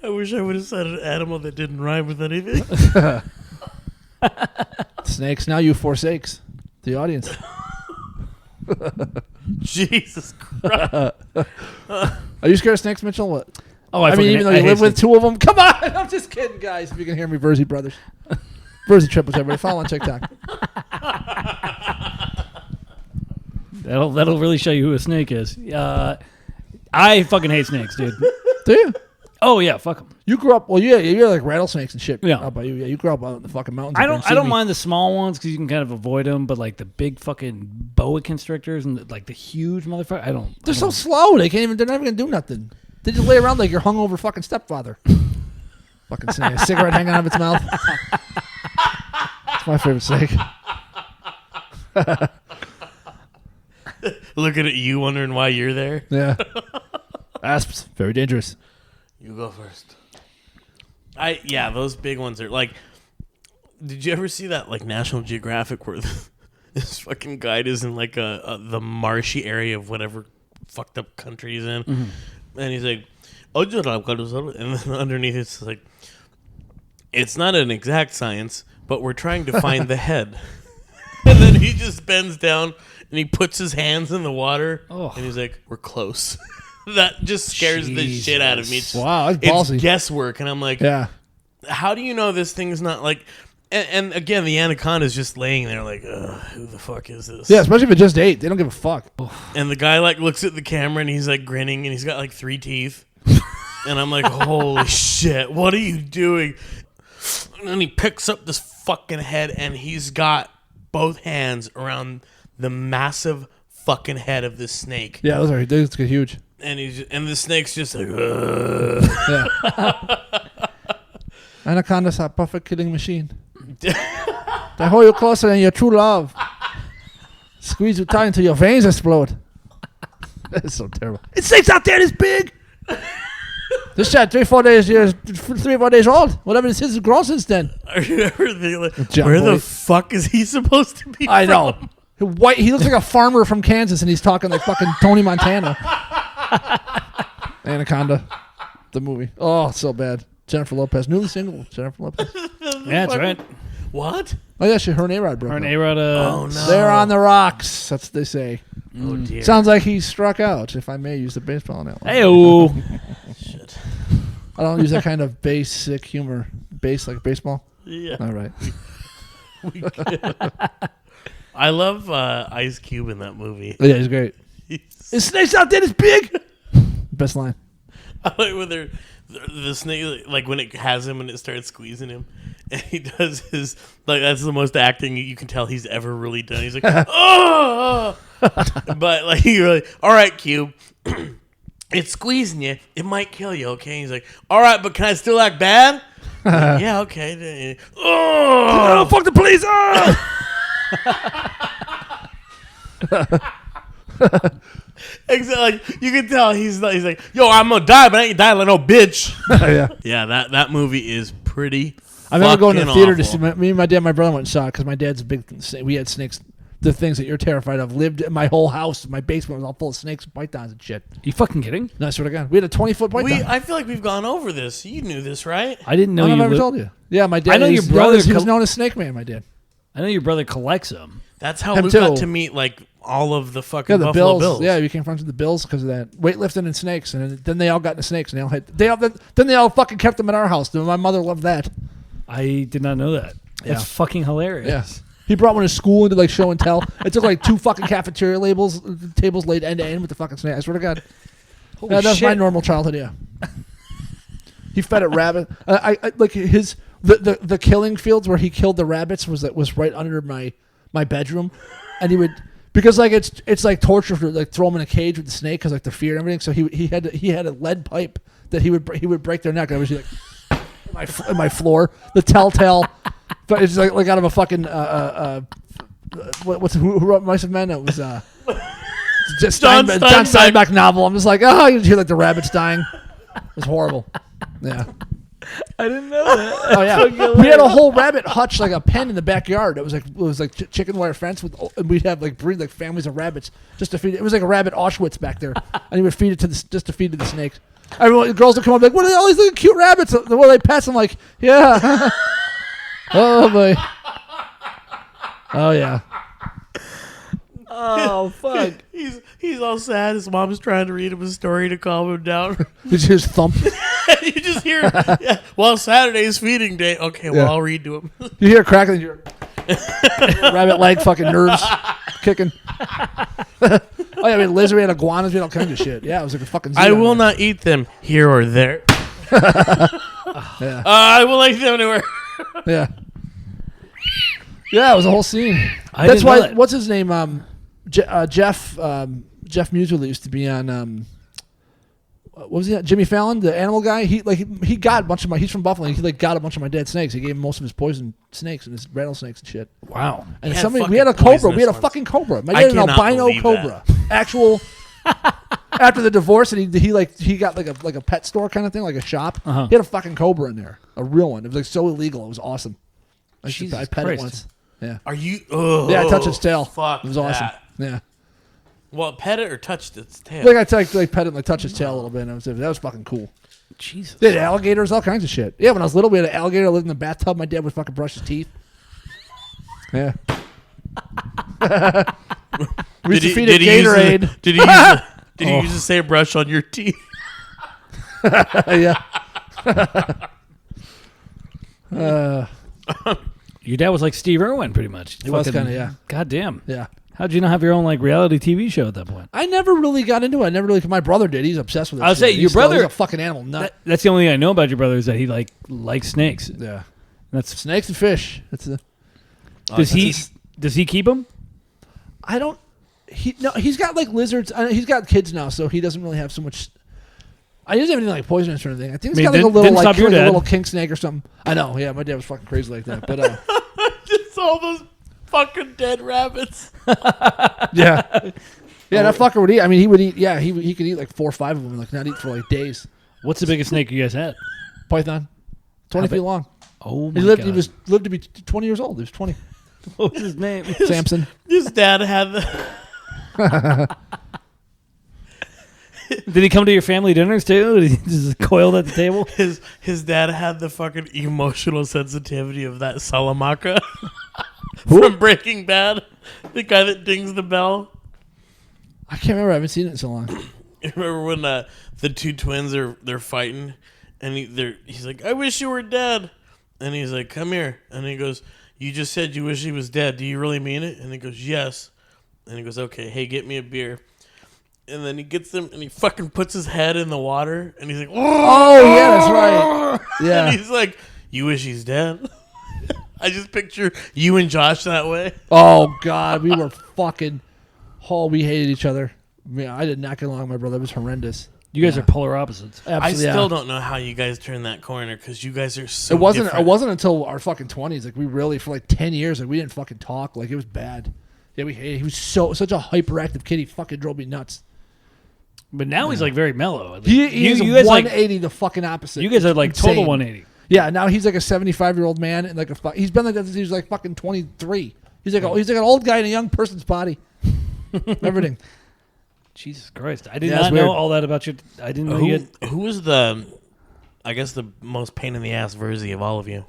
S5: I wish I would have said an animal that didn't rhyme with anything.
S6: Snakes, now you forsakes the audience.
S5: Jesus Christ.
S6: Are you scared of snakes, Mitchell? What?
S2: Oh,
S6: I mean, even though you
S2: hate
S6: live with
S2: snakes.
S6: two of them. Come on! I'm just kidding, guys. If you can hear me, Virzi Brothers. Virzi Triplets, everybody. Follow on TikTok.
S2: That'll really show you who a snake is. I fucking hate snakes, dude.
S6: Do you?
S2: Oh yeah, fuck them.
S6: You grew up, well, you're like rattlesnakes and shit.
S2: Yeah.
S6: Out by you. Yeah, you grew up out in the fucking mountains.
S2: I
S6: up there
S2: don't.
S6: in
S2: I don't
S6: Sydney.
S2: mind the small ones because you can kind of avoid them, but like the big fucking boa constrictors and like the huge motherfucker, I don't.
S6: They're so slow. They can't even. They're never gonna do nothing. They just lay around like your hungover fucking stepfather. Fucking snake. A cigarette hanging out of its mouth. It's my favorite snake.
S5: Looking at you, wondering why you're there.
S6: Yeah. Asps, very dangerous.
S5: You go first. Those big ones are like. Did you ever see that like National Geographic where this fucking guide is in like the marshy area of whatever fucked up country he's in, and he's like, "Oh, and then underneath it's like, it's not an exact science, but we're trying to find the head." And then he just bends down and he puts his hands in the water, and he's like, "We're close." That just scares the shit out of me.
S6: Wow, that's ballsy.
S5: It's guesswork, and I'm like,
S6: Yeah.
S5: how do you know this thing's not like? And again, the anaconda's just laying there like, who the fuck is this?
S6: Yeah, especially if it just ate. They don't give a fuck.
S5: And the guy like looks at the camera and he's like grinning and he's got like 3 teeth. And I'm like, holy shit, what are you doing? And then he picks up this fucking head and he's got both hands around the massive fucking head of this snake.
S6: Yeah, those get huge.
S5: And the snake's just like,
S6: Yeah. Anaconda's a perfect killing machine. They hold you closer than your true love. Squeeze you tight until your veins explode. That's so terrible. It snake's out there this big. This shot 3-4 days old. Whatever this is grown since then.
S5: are you ever thinking like,
S6: John
S5: where
S6: Boy.
S5: the fuck is he supposed to be
S6: I know.
S5: from?
S6: White. He looks like a farmer from Kansas, and he's talking like fucking Tony Montana. Anaconda, the movie. Oh, so bad. Jennifer Lopez, newly single. Jennifer Lopez.
S2: Yeah, that's right.
S5: What?
S6: Oh yeah, her and A-Rod broke
S2: Her and
S6: up.
S2: A-Rod.
S5: Oh no.
S6: They're on the rocks. That's what they say.
S5: Oh dear.
S6: Sounds like he struck out, if I may use the baseball analogy.
S2: Hey-o.
S5: Shit.
S6: I don't use that kind of basic humor. Bass like baseball?
S5: Yeah.
S6: All right.
S5: I love Ice Cube in that movie.
S6: Yeah, he's great. This snake's out there, this big. Best line.
S5: I like when the snake, like when it has him and it starts squeezing him, and he does his, like, that's the most acting you can tell he's ever really done. He's like, oh, but like, you're like, all right, Cube, it's squeezing you. It might kill you, okay? He's like, all right, but can I still act bad? Like, yeah, okay. Oh,
S6: fuck the police!
S5: Exactly. Like, you can tell he's like, yo, I'm gonna die, but I ain't dying like no bitch.
S6: Yeah.
S5: Yeah, that movie is pretty.
S6: I remember going to the theater to
S5: awful.
S6: see me and my dad and my brother went and saw it because my dad's a big we had snakes. The things that you're terrified of lived in my whole house. My basement was all full of snakes and pythons and shit.
S2: You fucking kidding?
S6: No, I swear to God. We had a 20-foot python.
S5: I feel like we've gone over this. You knew this, right?
S2: I didn't know
S6: I've
S2: you.
S6: never told you. Yeah, my dad.
S2: I know your brother
S6: He was known as Snake Man, my dad.
S2: I know your brother collects them.
S5: That's how
S6: Him
S5: we
S6: too.
S5: got to meet like all of the fucking
S6: Yeah, the
S5: Buffalo
S6: Bills. Yeah, we became friends with the Bills because of that. Weightlifting and snakes. And then they all got into snakes. And then they all fucking kept them at our house. My mother loved that.
S2: I did not know that.
S6: Yeah.
S2: That's fucking hilarious.
S6: Yeah. He brought one to school and did like show and tell. It took like 2 fucking cafeteria tables laid end to end with the fucking snake. I swear to God.
S2: Holy
S6: Yeah, that's
S2: shit.
S6: my normal childhood. Yeah. He fed it rabbit. I like his the killing fields where he killed the rabbits was right under my bedroom, and he would because like it's like torture to like throw them in a cage with the snake because like the fear and everything. So he had a lead pipe that he would break their neck. And I was like in my floor. The telltale. But it's like out of a fucking who wrote Mice of Men? It was just John Steinbeck novel. I'm just like, oh, you hear like the rabbits dying. It was horrible. Yeah.
S2: I didn't know that.
S6: Oh yeah. We had a whole rabbit hutch, like a pen in the backyard. It was like chicken wire fence and we'd have like breed like families of rabbits just to feed it. It was like a rabbit Auschwitz back there, and he would feed it just to feed to the snakes. Everyone, the girls would come up like, what are all these little cute rabbits? The way they pets, I'm like, yeah. Oh boy. Oh yeah.
S2: Oh fuck.
S5: He's all sad. His mom's trying to read him a story to calm him down.
S6: Did you just thump?
S5: You just hear, yeah, well, Saturday's feeding day. Okay, well,
S6: Yeah.
S5: I'll read to him.
S6: You hear a crackling, your rabbit leg fucking nerves kicking. Oh yeah, we had lizards, we had iguanas, we had all kinds of shit. Yeah, it was like a fucking zoo
S5: I
S6: down
S5: will
S6: there.
S5: not eat them here or there.
S6: Yeah.
S5: I will eat them anywhere.
S6: Yeah. Yeah, it was a whole scene.
S2: I
S6: That's
S2: didn't know
S6: why.
S2: that.
S6: What's his name? Jeff Musel used to be on what was that? Jimmy Fallon, the animal guy. He got a bunch of he's from Buffalo. He got a bunch of my dad's snakes. He gave him most of his poison snakes and his rattlesnakes and shit.
S2: Wow.
S6: And
S5: Yeah,
S6: we had a
S5: fucking
S6: cobra. We had a
S5: poisonous
S6: fucking cobra. My
S5: I
S6: dad had an
S5: cannot
S6: albino
S5: believe
S6: cobra. Actual. After the divorce, and he got like a pet store kind of thing, like a shop.
S2: Uh-huh.
S6: He had a fucking cobra in there, a real one. It was like so illegal. It was awesome. I
S2: Jesus
S6: pet
S2: Christ.
S6: it once. Yeah.
S5: Are you? Oh,
S6: Yeah, I touched its tail.
S5: Fuck
S6: It was awesome.
S5: that.
S6: Yeah.
S5: Well, pet it or touched its tail?
S6: Like I pet it and I touched its tail a little bit. And that was fucking cool.
S2: Jesus.
S6: They had alligators, all kinds of shit. Yeah, when I was little, we had an alligator that lived in the bathtub. My dad would fucking brush his teeth. Yeah. We used to feed it Gatorade.
S5: Did he use the same brush on your teeth?
S6: Yeah.
S2: Your dad was like Steve Irwin, pretty much.
S6: He was kinda, yeah.
S2: God damn.
S6: Yeah.
S2: How'd you not have your own like reality TV show at that point?
S6: I never really got into it. I never really. My brother did. He's obsessed with it.
S2: I would say your
S6: he's
S2: brother-
S6: a fucking animal nut.
S2: That's the only thing I know about your brother is that he likes snakes.
S6: Yeah.
S2: That's
S6: Snakes and fish. That's the.
S2: does he keep them?
S6: I don't. He's got like lizards. He's got kids now, so he doesn't really have so much. He doesn't have anything like poisonous or anything. I think he's got like a little
S2: didn't
S6: like
S2: stop your
S6: a
S2: dad.
S6: little king snake or something. I know. Yeah, my dad was fucking crazy like that. But
S5: Just all those fucking dead rabbits.
S6: yeah, yeah, that fucker would eat. I mean, he would eat. Yeah, he could eat like 4 or 5 of them, and like not eat for like days.
S2: What's the biggest snake you guys had?
S6: Python, 20
S2: How big?
S6: feet long.
S2: Oh my
S6: He lived.
S2: god.
S6: He lived to be 20 years old. He was 20.
S2: What was his name?
S6: Samson.
S5: His dad had the.
S2: Did he come to your family dinners too? Did he just coiled at the table?
S5: His dad had the fucking emotional sensitivity of that Salamanca from Breaking Bad, the guy that dings the bell.
S6: I can't remember. I haven't seen it in so long.
S5: You remember when the two twins they're fighting, and he's like, "I wish you were dead," and he's like, "Come here," and he goes, "You just said you wish he was dead. Do you really mean it?" And he goes, "Yes," and he goes, "Okay, hey, get me a beer." And then he gets them, and he fucking puts his head in the water, and he's like,
S6: Oh yeah, that's right. Yeah.
S5: and he's like, "You wish he's dead." I just picture you and Josh that way.
S6: Oh God, we were fucking. Oh, we hated each other. Man, I did not get along with my brother. It was horrendous.
S2: You guys are polar opposites.
S5: I
S6: Absolutely,
S5: still
S6: yeah.
S5: don't know how you guys turned that corner because you guys are so.
S6: It wasn't.
S5: different.
S6: It wasn't until our fucking 20s. Like we really, for like 10 years, like we didn't fucking talk. Like it was bad. Yeah, we hated. He was such a hyperactive kid. He fucking drove me nuts.
S2: But now he's like very mellow. Like,
S6: He's
S2: you guys
S6: 180, the fucking opposite.
S2: you guys are like total
S6: Insane.
S2: 180.
S6: Yeah, now he's like a 75-year-old man and like he's been like that since he was like fucking 23. He's like an old guy in a young person's body. Everything.
S2: Jesus Christ! I did
S6: Yeah,
S2: not
S6: it's
S2: know
S6: weird.
S2: all that about you. I didn't know you.
S5: Who was the, I guess the most pain in the ass Virzi of all of you?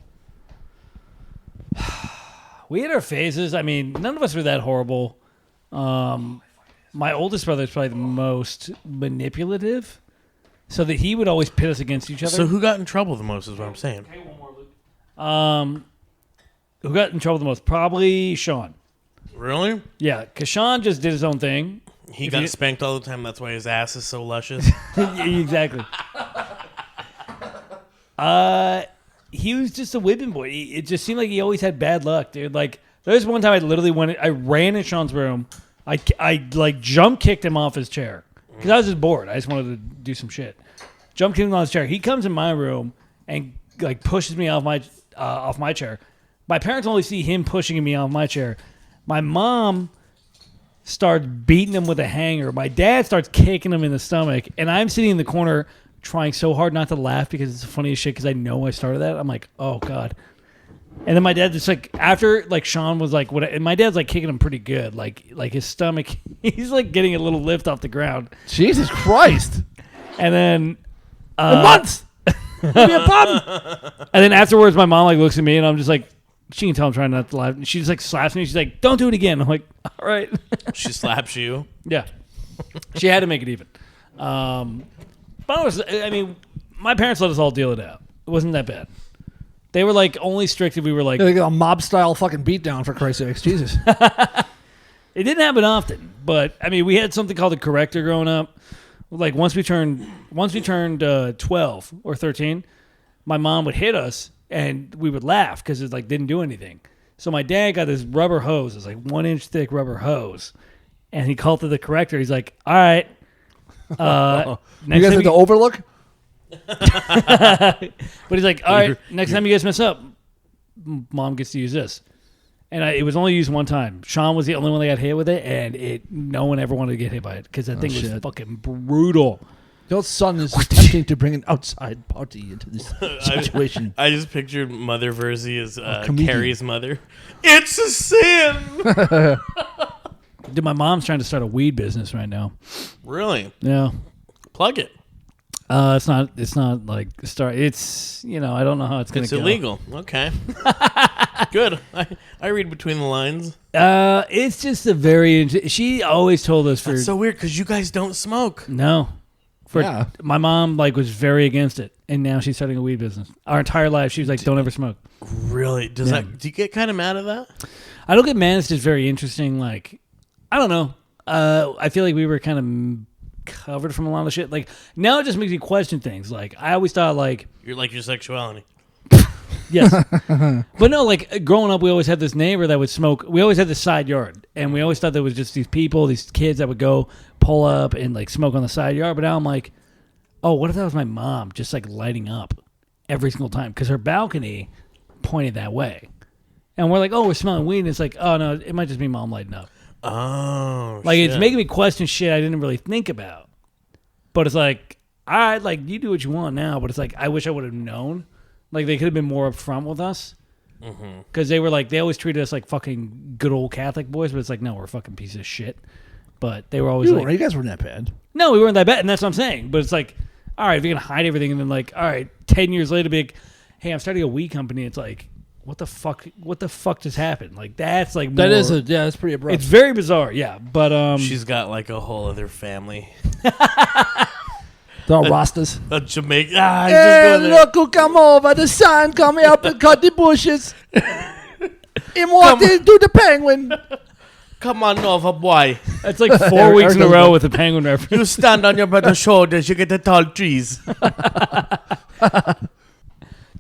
S2: We had our phases. I mean, none of us were that horrible. My oldest brother is probably the most manipulative, so that he would always pit us against each other.
S5: So who got in trouble the most is what I'm saying.
S2: Who got in trouble the most? Probably Sean.
S5: Really?
S2: Yeah, because Sean just did his own thing.
S5: He
S2: If
S5: got
S2: you-
S5: spanked all the time. That's why his ass is so luscious.
S2: Exactly. He was just a whipping boy. It just seemed like he always had bad luck, dude. Like there was one time I literally I ran in Sean's room. I like jump kicked him off his chair because I was just bored. I just wanted to do some shit. Jump kicked him off his chair. He comes in my room and like pushes me off my chair. My parents only see him pushing me off my chair. My mom starts beating him with a hanger. My dad starts kicking him in the stomach, and I'm sitting in the corner trying so hard not to laugh because it's the funniest shit because I know I started that. I'm like, oh God. And then my dad just like after like Sean was like what and my dad's like kicking him pretty good. Like his stomach he's like getting a little lift off the ground.
S6: Jesus Christ.
S2: And then
S6: Months. Give me a bum.
S2: and then afterwards my mom like looks at me and I'm just like she can tell I'm trying not to laugh. And she just like slaps me. She's like, don't do it again. I'm like, all right.
S5: She slaps you.
S2: Yeah. She had to make it even. But I mean, my parents let us all deal it out. It wasn't that bad. They were like only strict if we were like.
S6: They got a mob style fucking beatdown for Christ's sakes. Jesus.
S2: It didn't happen often, but I mean, we had something called a corrector growing up. Like once we turned 12 or 13, my mom would hit us and we would laugh because it like didn't do anything. So my dad got this rubber hose. It's like 1 inch thick rubber hose, and he called it the corrector. He's like, "All right."
S6: You
S2: Next
S6: guys
S2: time
S6: have the overlook?
S2: but he's like, all right, next time you guys mess up, Mom gets to use this. And it was only used one time. Sean was the only one that got hit with it, and no one ever wanted to get hit by it because that thing was fucking brutal.
S6: Your son is attempting to bring an outside party into this situation.
S5: I just pictured Mother Virzi as
S6: comedian.
S5: Carrie's mother. It's a sin.
S2: Dude, my mom's trying to start a weed business right now.
S5: Really?
S2: Yeah.
S5: Plug it.
S2: It's not like start. It's, I don't know how it's going to
S5: It's
S2: go.
S5: illegal. Okay. Good. I read between the lines.
S2: It's just a very, she always told us for,
S5: It's so weird because you guys don't smoke.
S2: no.
S6: Yeah.
S2: My mom was very against it, and now she's starting a weed business. Our entire life, she was like, don't ever smoke.
S5: Really? Do you get kind of mad at that?
S2: I don't get mad. It's just very interesting. Like, I don't know. I feel like we were kind of covered from a lot of shit. Like, now it just makes me question things. Like, I always thought, like...
S5: You're like your sexuality.
S2: Yes. But no, like, growing up, we always had this neighbor that would smoke. We always had this side yard. And we always thought there was just these people, these kids that would go pull up and, like, smoke on the side yard. But now I'm like, oh, what if that was my mom just, like, lighting up every single time? Because her balcony pointed that way. And we're like, oh, we're smelling weed. And it's like, oh, no, it might just be mom lighting up.
S5: Oh,
S2: Like,
S5: shit.
S2: it's making me question shit I didn't really think about. But it's like, all right, like, you do what you want now. But it's like, I wish I would have known. Like, they could have been more upfront with us. Because they were like, they always treated us like fucking good old Catholic boys. But it's like, no, we're a fucking piece of shit. But they were always like,
S6: You guys weren't that bad.
S2: no, we weren't that bad. And that's what I'm saying. But it's like, all right, if you're going to hide everything. And then like, all right, 10 years later, be like, hey, I'm starting a weed company. It's like, what the fuck just happened? Like, that's like more,
S6: That's pretty abrupt.
S2: it's very bizarre. Yeah. But,
S5: She's got like a whole other family.
S6: They're all Rastas.
S5: A Jamaican.
S6: Hey, look who come over. The son come help and cut the bushes. Him walking to the penguin.
S5: Come on over, boy.
S2: it's like 4 weeks in a row with the penguin reference.
S5: You stand on your brother's shoulders, you get the tall trees.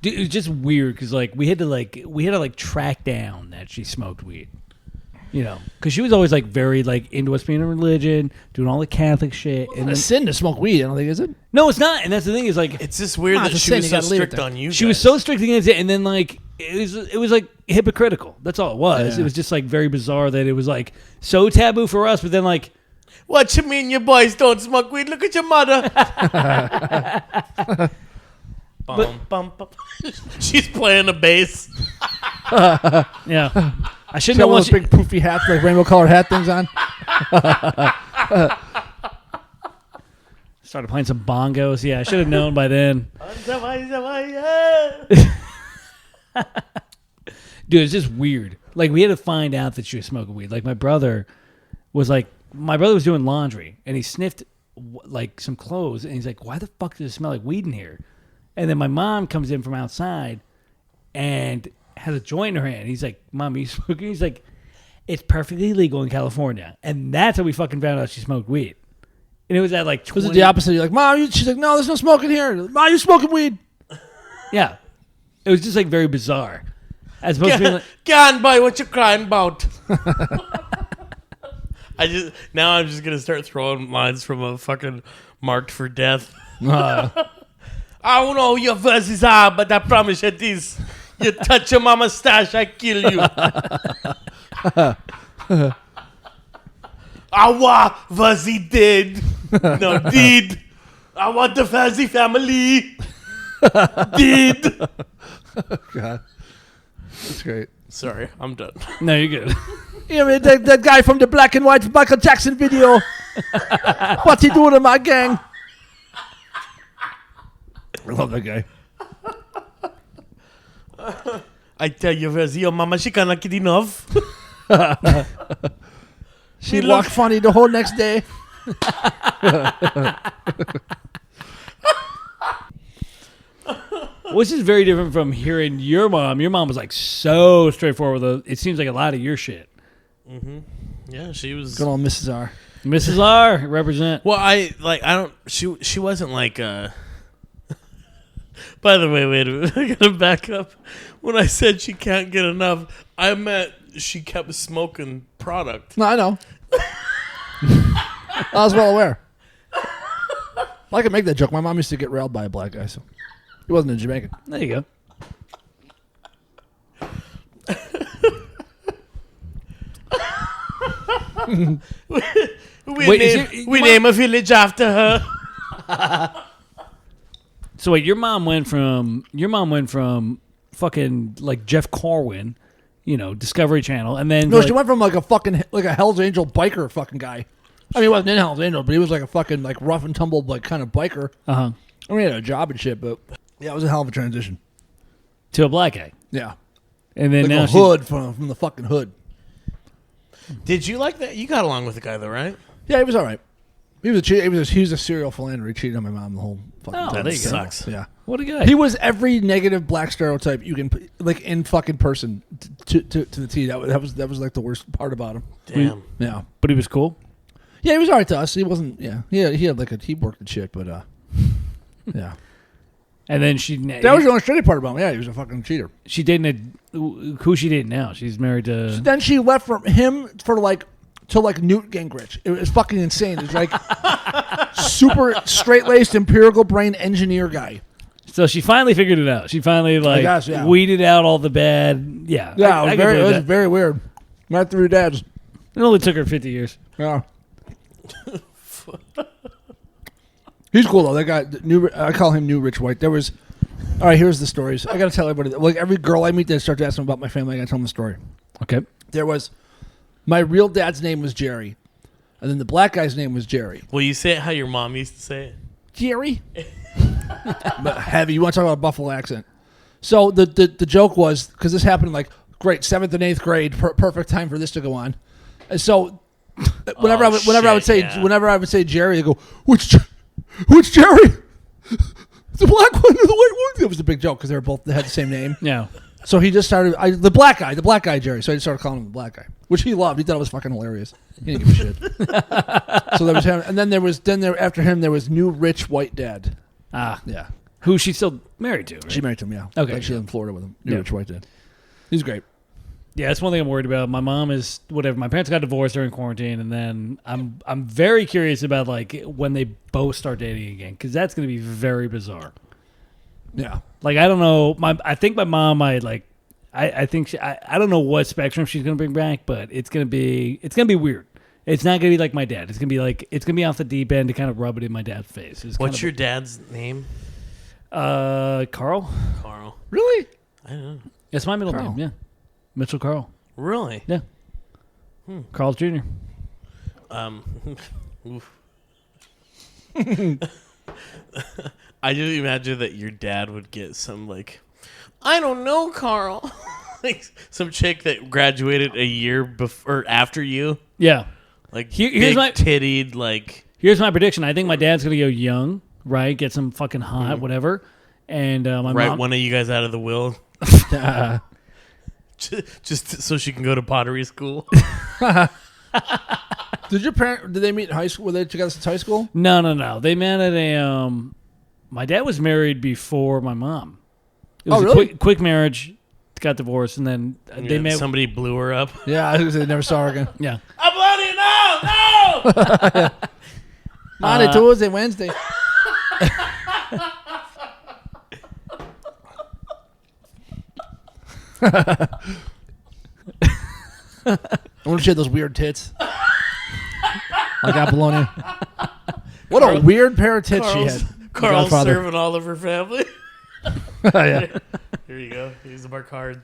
S2: Dude, it was just weird because like we had to track down that she smoked weed, because she was always like very like into us being a religion, doing all the Catholic shit. And
S6: It's
S2: then,
S6: a sin to smoke weed, I don't think, is it?
S2: no, it's not. And that's the thing is like
S5: It's just weird
S6: Nah,
S5: that
S6: it's a
S5: she
S6: sin,
S5: was
S6: you
S5: so
S6: gotta leave it
S5: strict
S6: there.
S5: on you
S2: she was
S5: guys.
S2: so strict against it, and then like it was like hypocritical. That's all it was.
S6: Yeah.
S2: It was just like very bizarre that it was like so taboo for us, but then like
S5: What you mean your boys don't smoke weed? Look at your mother. Bum, bum, bum. She's playing the bass.
S2: yeah, I
S6: She
S2: shouldn't
S6: got
S2: have
S6: one of
S2: watched.
S6: those big poofy hats, like rainbow colored hat things on.
S2: Started playing some bongos. Yeah, I should have known by then. Dude, it's just weird. Like, we had to find out that she was smoking weed. Like, my brother was doing laundry, and he sniffed, like, some clothes, and he's like, why the fuck does it smell like weed in here? And then my mom comes in from outside and has a joint in her hand. He's like, Mom, are you smoking? He's like, it's perfectly legal in California. And that's how we fucking found out she smoked weed. And it was at, like, 20...
S6: Was it the opposite? You're like, Mom, she's like, no, there's no smoking here. Mom, you smoking weed.
S2: Yeah. It was just, like, very bizarre. As opposed to being like...
S5: Get on, boy, what you crying about? I'm just gonna start throwing lines from a fucking Marked for Death. I don't know who your verses are, but I promise you this. You touch your mama's stash, I kill you. Our Virzi did. No, did. I want the Virzi family. Did.
S6: God. That's great.
S5: Sorry, I'm done.
S2: No, you're good.
S6: You know, that guy from the black and white Michael Jackson video. What's he doing in my gang? I love that guy.
S5: I tell you, Virzi, your mama, she cannot get enough.
S6: She walked funny the whole next day.
S2: Which is very different from hearing your mom. Your mom was like so straightforward with it seems like a lot of your shit.
S5: Yeah, she was.
S6: Good old Mrs. R.
S2: Mrs. R, represent.
S5: Well, she wasn't like By the way, wait a minute. I gotta back up. When I said she can't get enough, I meant she kept smoking product.
S6: No, I know. I was well aware. I can make that joke. My mom used to get railed by a black guy, so he wasn't a Jamaican.
S2: There you go.
S5: We name a village after her.
S2: So wait, your mom went from fucking like Jeff Corwin, Discovery Channel, and then
S6: No, she went from like a Hell's Angel biker fucking guy. I mean, he wasn't in Hell's Angel, but he was like a fucking like rough and tumble like kind of biker.
S2: uh-huh,
S6: I mean, he had a job and shit, but yeah, it was a hell of a transition.
S2: to a black guy,
S6: Yeah,
S2: and then
S6: like
S2: now
S6: a hood from the fucking hood.
S5: Did you like that? You got along with the guy though, right?
S6: Yeah, he was all right. He was a serial philanderer. He cheated on my mom the whole fucking
S2: Oh,
S6: time.
S2: there you go.
S5: Sucks.
S6: Yeah.
S2: What a guy.
S6: He was every negative black stereotype you can put, like in fucking person to the T. That was like the worst part about him.
S5: Damn.
S6: Yeah.
S2: But he was cool.
S6: Yeah, he was alright to us. He wasn't. Yeah. He had like he worked and shit, but yeah.
S2: And then she
S6: That was the only shitty part about him. Yeah, he was a fucking cheater.
S2: she dated who she dating now? She's married to.
S6: Then she left from him to Newt Gingrich. It was fucking insane. It was like super straight laced empirical brain engineer guy.
S2: So she finally figured it out. She finally
S6: guess, yeah.
S2: weeded out all the bad. Yeah.
S6: Yeah,
S2: I
S6: it
S2: can believe
S6: was
S2: that.
S6: very weird. Right through dads.
S2: It only took her 50 years.
S6: Yeah. He's cool though. That guy, I call him New Rich White. All right, here's the stories. I got to tell everybody. Like every girl I meet that starts asking about my family, I got to tell them the story.
S2: Okay.
S6: My real dad's name was Jerry, and then the black guy's name was Jerry.
S5: Will you say it how your mom used to say it?
S6: Jerry. But heavy. You want to talk about a Buffalo accent? So the joke was, because this happened in like great 7th and 8th grade, perfect time for this to go on. And so whenever I would say Jerry, they go, which Jerry? The black one or the white one? It was a big joke because they had the same name.
S2: Yeah.
S6: So he just started the black guy Jerry. So I just started calling him the black guy, which he loved. He thought it was fucking hilarious. He didn't give a shit. So there was him, and then after him there was New Rich White Dad.
S2: Ah.
S6: Yeah,
S2: Who she's still married to, right?
S6: she married him. Yeah,
S2: Okay.
S6: Like she lived in Florida with him. New
S2: Yeah.
S6: Rich White Dad. He's great.
S2: Yeah, that's one thing I'm worried about. My mom is whatever. My parents got divorced during quarantine, and then I'm very curious about like when they both start dating again, because that's going to be very bizarre.
S6: Yeah,
S2: Like I don't know. I think my mom might like. I think I don't know what spectrum she's going to bring back, but it's going to be weird. It's not going to be like my dad. It's going to be off the deep end to kind of rub it in my dad's face.
S5: What's your dad's name?
S2: Carl?
S5: Carl.
S6: really?
S5: I don't know.
S2: That's my middle
S6: Carl.
S2: name. Yeah, Mitchell Carl.
S5: Really?
S2: Yeah, Carl Jr.
S5: Oof. I just imagine that your dad would get some like, I don't know, Carl, like some chick that graduated a year before after you,
S2: Yeah.
S5: like
S2: Here's
S5: big
S2: my-
S5: tittied, like
S2: Here's my prediction. I think my dad's going to go young, right? Get some fucking hot, whatever. And my
S5: right
S2: mom.
S5: one of you guys out of the will, just so she can go to pottery school.
S6: Did they meet in high school? Were they together since high school?
S2: No. They met at a. My dad was married before my mom. It was
S6: really?
S2: a quick marriage. Got divorced, and then they met.
S5: Somebody blew her up.
S6: Yeah, I was gonna say they never saw her again.
S2: Yeah.
S5: I bloody no.
S6: Monday, Tuesday, Wednesday. I want to share those weird tits. Like Apollonia. What a weird pair of tits she had.
S5: Carl's
S6: Godfather.
S5: serving all of her family.
S6: Yeah.
S5: Here you go. Here's my card.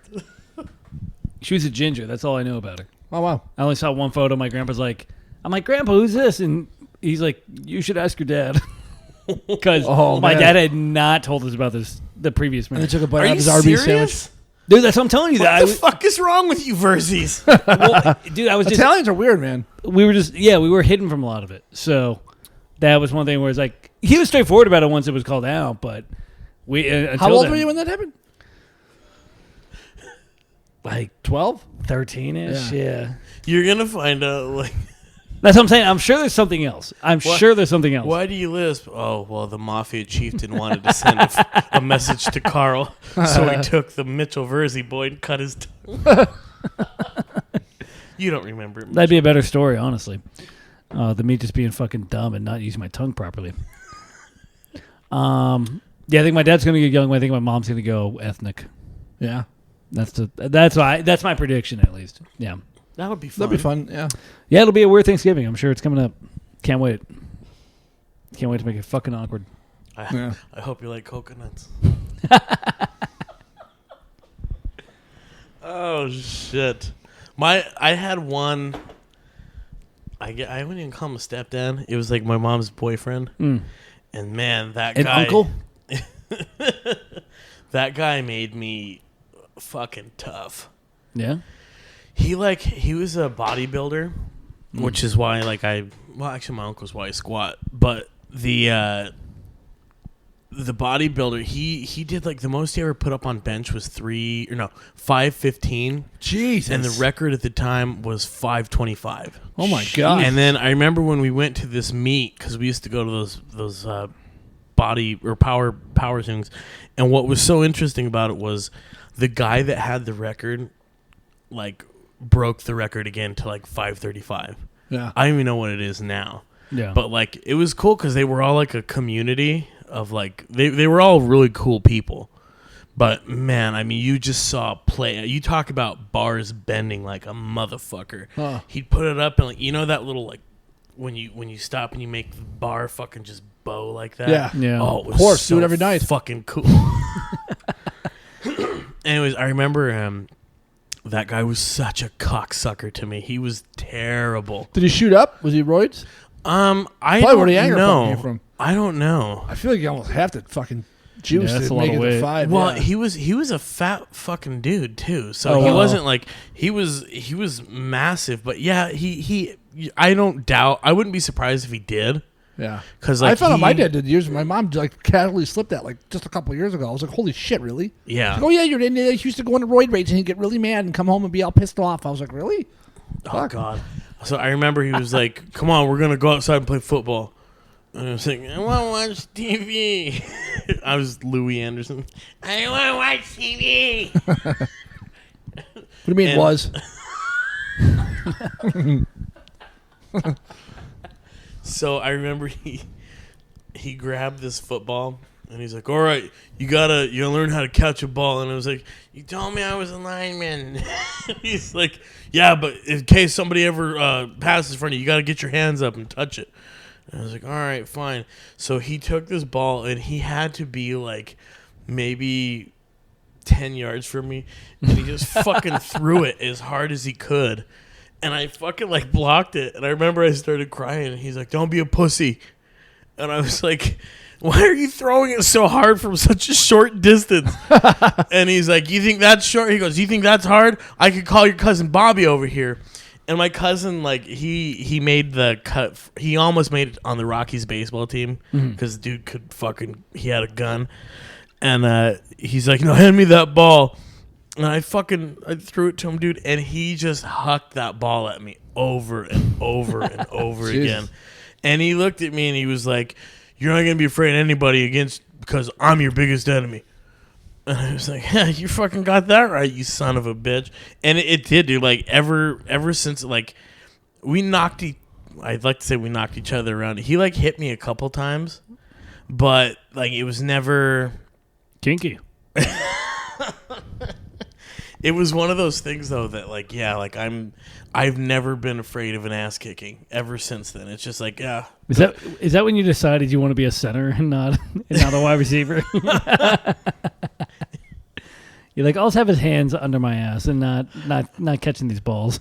S2: She was a ginger. That's all I know about her.
S6: Oh wow.
S2: I only saw one photo. My grandpa's like, I'm like, Grandpa, who's this? And he's like, you should ask your dad. Because
S6: Oh,
S2: my
S6: man.
S2: dad had not told us about the previous
S6: And they
S2: marriage.
S6: took a bite
S5: Are
S6: out
S5: you
S6: of his Arby's
S5: serious?
S6: sandwich.
S2: Dude, that's what I'm telling you.
S5: What the fuck is wrong with you, Virzis?
S2: Dude, I was just
S6: Italians are weird, man.
S2: we were hidden from a lot of it. So that was one thing where it's like he was straightforward about it once it was called out, but we until
S6: How old
S2: then,
S6: were you when that happened?
S2: like
S6: 12?
S2: 13ish, yeah.
S5: You're gonna find out like,
S2: That's what I'm saying. I'm sure there's something else. Sure there's something else.
S5: why do you lisp? Oh well, the mafia chieftain wanted to send a message to Carl, so he took the Mitchell Virzi boy and cut his tongue. You don't remember it.
S2: That'd be a better story, honestly. The me just being fucking dumb and not using my tongue properly. Yeah, I think my dad's going to go young. I think my mom's going to go ethnic.
S6: Yeah.
S2: That's my prediction, at least. Yeah.
S5: That would be fun.
S6: That'd be fun. Yeah.
S2: Yeah, it'll be a weird Thanksgiving. I'm sure it's coming up. Can't wait. Can't wait to make it fucking awkward.
S5: I hope you like coconuts. Oh shit! I had one. I wouldn't even call him a stepdad. It was like my mom's boyfriend, and man, that
S2: An
S5: guy,
S2: uncle.
S5: that guy made me fucking tough.
S2: Yeah.
S5: He was a bodybuilder, which is why actually my uncle's why I squat, but the bodybuilder he did like the most he ever put up on bench was 515.
S6: Jesus.
S5: And the record at the time was 525.
S6: Oh my god.
S5: And then I remember when we went to this meet because we used to go to those body or power things, and what was so interesting about it was the guy that had the record like broke the record again to like 535.
S6: Yeah.
S5: I don't even know what it is now.
S2: Yeah.
S5: But like it was cool because they were all like a community of like they were all really cool people. But man, I mean, you just saw play. You talk about bars bending like a motherfucker.
S6: Huh.
S5: He'd put it up and like that little like when you stop and you make the bar fucking just bow like that.
S6: Yeah.
S2: Yeah.
S5: Oh, it was
S6: Of course,
S5: so
S6: do it every night.
S5: Fucking cool. Anyways, I remember that guy was such a cocksucker to me. He was terrible.
S6: Did he shoot up? Was he roids?
S5: I
S6: Probably
S5: don't
S6: where the anger
S5: know.
S6: came from.
S5: I don't know.
S6: I feel like you almost have to fucking juice
S2: Yeah, that's
S6: to
S2: a lot
S6: make
S2: of
S6: it to
S2: weight.
S6: 5.
S5: Well,
S6: yeah.
S5: he was a fat fucking dude too. So
S2: Oh,
S5: he
S2: wow.
S5: wasn't like he was massive, but yeah, he I don't doubt. I wouldn't be surprised if he did.
S6: Yeah.
S5: Cuz
S6: I
S5: like
S6: found out my dad did years. My mom like casually slipped that like just a couple of years ago. I was like, holy shit, really?
S5: Yeah.
S6: She's like, oh yeah, you're in there. He used to go into roid rage and he'd get really mad and come home and be all pissed off. I was like, really?
S5: Oh
S6: Fuck.
S5: god. So I remember he was like, "Come on, we're going to go outside and play football." And I was like, "I want to watch TV." I was Louis Anderson. "I want to watch TV."
S6: What do you mean
S5: And-
S6: was?
S5: So I remember he grabbed this football and he's like, "All right, you gotta learn how to catch a ball." And I was like, "You told me I was a lineman." He's like, "Yeah, but in case somebody ever passes in front of you, you gotta get your hands up and touch it." And I was like, "All right, fine." So he took this ball and he had to be like maybe 10 yards from me, and he just fucking threw it as hard as he could. And I fucking like blocked it. And I remember I started crying. And he's like, "Don't be a pussy." And I was like, "Why are you throwing it so hard from such a short distance?" And he's like, "You think that's short?" He goes, "You think that's hard? I could call your cousin Bobby over here." And my cousin, like, he made the cut. He almost made it on the Rockies baseball team because the dude he had a gun. And he's like, "No, hand me that ball." And I threw it to him, dude, and he just hucked that ball at me over and over and over again. And he looked at me and he was like, "You're not going to be afraid of anybody because I'm your biggest enemy." And I was like, "Yeah, you fucking got that right, you son of a bitch." And it did, dude. Like, ever since, like, I'd like to say we knocked each other around. He, like, hit me a couple times, but, like, it was never...
S2: Kinky.
S5: It was one of those things, though, that, like, yeah, like, I've never been afraid of an ass kicking ever since then. It's just like, yeah.
S2: Is that when you decided you want to be a center and not a wide receiver? You're like, I'll just have his hands under my ass and not catching these balls.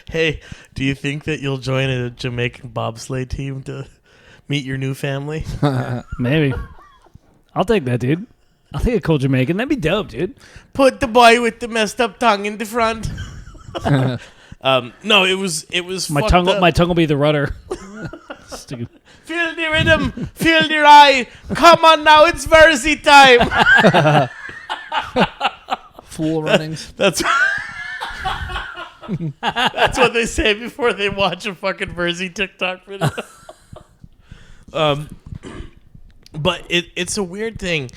S5: Hey, do you think that you'll join a Jamaican bobsleigh team to meet your new family?
S2: Maybe. I'll take that, dude. I'll take a cool Jamaican. That'd be dope, dude.
S5: Put the boy with the messed up tongue in the front. No, it was
S2: My
S5: fucked
S2: tongue
S5: up.
S2: my tongue will be the rudder. Stupid.
S5: Feel the rhythm, feel the ride. Come on now, it's Virzi time.
S6: Fool runnings.
S5: That's what they say before they watch a fucking Virzi TikTok video. But it's a weird thing.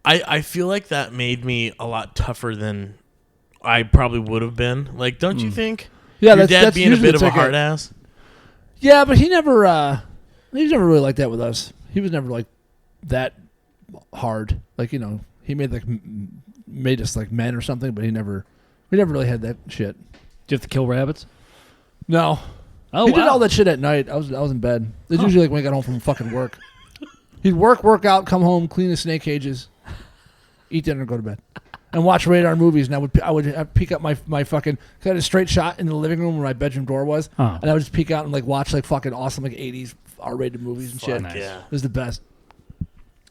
S5: I feel like that made me a lot tougher than I probably would have been. Like, don't you think?
S6: Yeah,
S5: Your dad
S6: that's
S5: being a
S6: usually
S5: bit of a
S6: the ticket.
S5: hard ass.
S6: Yeah, but he never. He's never really like that with us. He was never like that hard. Like, you know, he made us like men or something, but we never really had that shit.
S2: Do you have to kill rabbits?
S6: No.
S2: Oh,
S6: He did all that shit at night. I was in bed. It's usually like when I got home from fucking work. He'd work out, come home, clean the snake cages, eat dinner, go to bed, and watch radar movies. And I would peek up my fucking. I had a straight shot into the living room where my bedroom door was, and I would just peek out and like watch like fucking awesome like 80s R-rated movies and shit.
S5: Nice. Yeah.
S6: It was the best.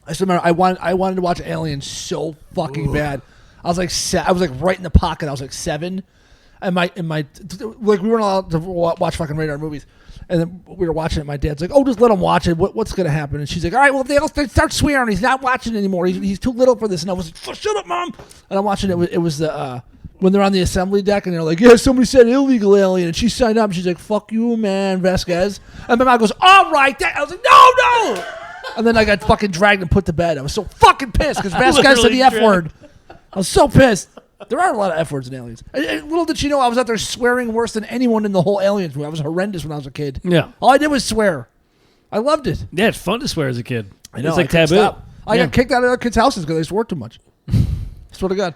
S6: I still remember I wanted to watch Alien so fucking bad. I was like right in the pocket. I was like 7, and my like we weren't allowed to watch fucking radar movies. And then we were watching it. My dad's like, "Oh, just let him watch it. What's going to happen?" And she's like, "All right, well, if they start swearing, he's not watching anymore. He's too little for this." And I was like, "Shut up, Mom!" And I'm watching it. It was the when they're on the assembly deck and they're like, "Yeah, somebody said illegal alien," and she signed up. And she's like, "Fuck you, man, Vasquez." And my mom goes, "All right." I was like, "No." And then I got fucking dragged and put to bed. I was so fucking pissed because Vasquez said the F word. I was so pissed. There are a lot of F words in Aliens. Little did she know I was out there swearing worse than anyone in the whole Aliens movie. I was horrendous when I was a kid.
S2: Yeah.
S6: All I did was swear. I loved it.
S2: Yeah, it's fun to swear as a kid.
S6: I know.
S2: It's like
S6: couldn't
S2: taboo.
S6: stop. I got kicked out of other kids' houses because I swore too much. Swear to God.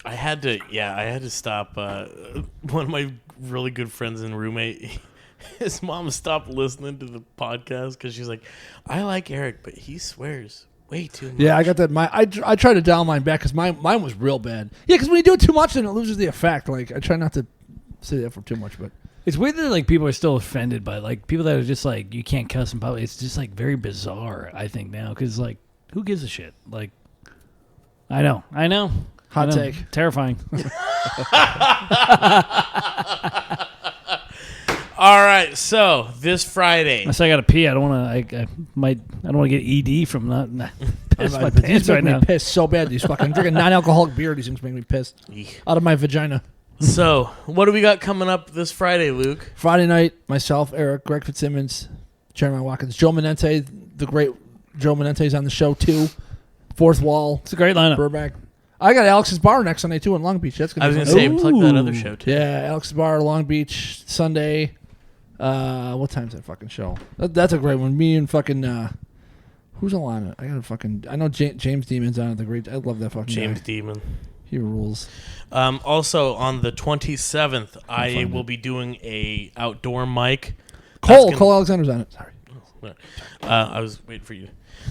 S5: I had to stop. One of my really good friends and roommate, his mom stopped listening to the podcast because she's like, "I like Eric, but he swears way too much."
S6: Yeah, I got that. I tried to dial mine back because mine was real bad. Yeah, because when you do it too much, then it loses the effect. Like, I try not to say that for too much, but
S2: It's weird that like people are still offended by like people that are just like you can't cuss in public. It's just like very bizarre. I think now because like who gives a shit? Like, I know.
S6: Hot
S2: I know.
S6: take.
S2: Terrifying.
S5: All right, so this Friday,
S2: Unless I got to pee, I don't want to. I don't want to get ED from not piss my
S6: These
S2: pants
S6: make
S2: right
S6: me
S2: now.
S6: pissed so bad. These fucking drinking non-alcoholic beer. These things make me pissed out of my vagina.
S5: so what do we got coming up this Friday, Luke?
S6: Friday night, myself, Eric, Greg Fitzsimmons, Jeremiah Watkins, Joe Menente, the great Joe Menente's on the show too. Fourth Wall,
S2: It's a great lineup.
S6: Burbank. I got Alex's Bar next Sunday too in Long Beach. That's gonna
S5: I was
S6: be
S5: gonna
S6: fun.
S5: say plug that other show too.
S6: Yeah, Alex's Bar, Long Beach, Sunday. What time's that fucking show? That's a great one. Me and fucking who's all on it? I know James Demon's on it. The great. I love that fucking
S5: James
S6: guy.
S5: Demon.
S6: He rules.
S5: Also on the 27th, I will be doing a outdoor mic.
S6: Cole Alexander's on it. Sorry.
S5: I was waiting for you.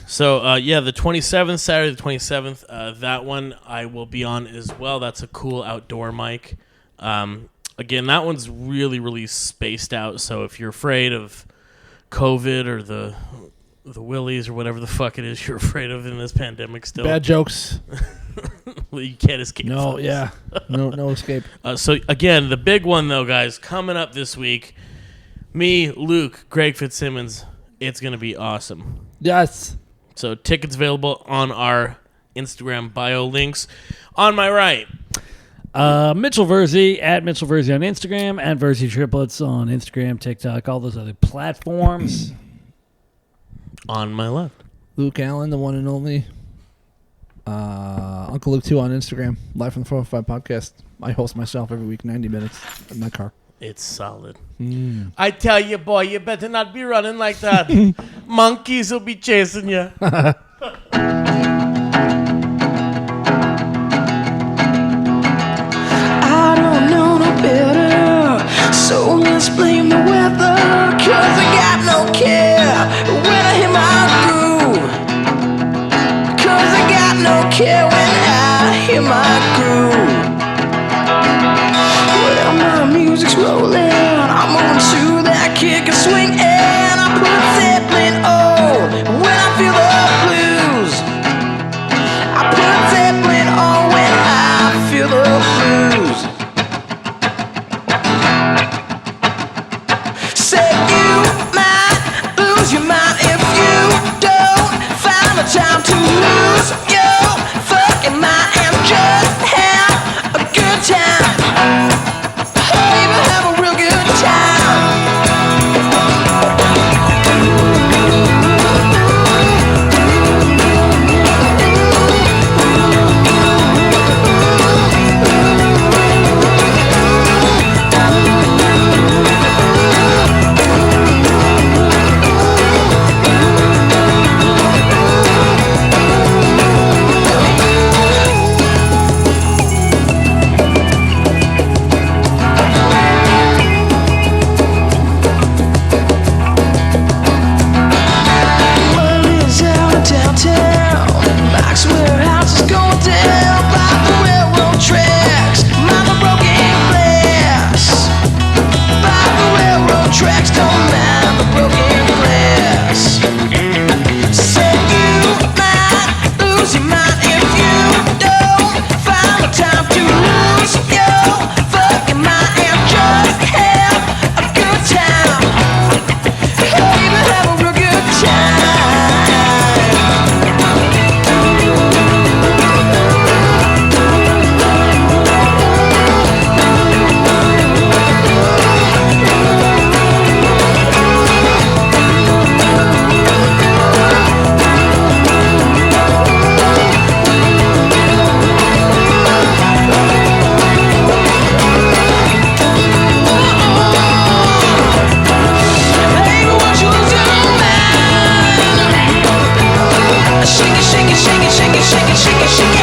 S5: So, the 27th, Saturday the 27th, that one I will be on as well. That's a cool outdoor mic. Again, that one's really, really spaced out. So if you're afraid of COVID or the willies or whatever the fuck it is you're afraid of in this pandemic still,
S6: Bad jokes.
S5: you can't escape.
S6: No,
S5: those.
S6: yeah. No escape.
S5: So, again, the big one, though, guys, coming up this week, me, Luke, Greg Fitzsimmons, it's going to be awesome.
S6: Yes.
S5: So tickets available on our Instagram bio links. On my right,
S2: Mitchell Virzi at Mitchell Virzi on Instagram, and Virzi Triplets on Instagram, TikTok, all those other platforms.
S5: on my left.
S6: Luke Allen, the one and only. Uncle Luke 2 on Instagram. Live from the 405 podcast. I host myself every week, 90 minutes in my car.
S5: It's solid. I tell you, boy, you better not be running like that. Monkeys will be chasing you.
S4: I don't know no better, so let's blame the weather. 'Cause I got no care when I hear my groove. 'Cause I got no care when I hear my groove. Well, my music's rolling, I'm moving to that kick and swing, and I put Zeppelin on when I feel the blues. I put Zeppelin on when I feel the blues. Say you Shake it, shake it, shake it, shake it, shake it, shake it, shake it.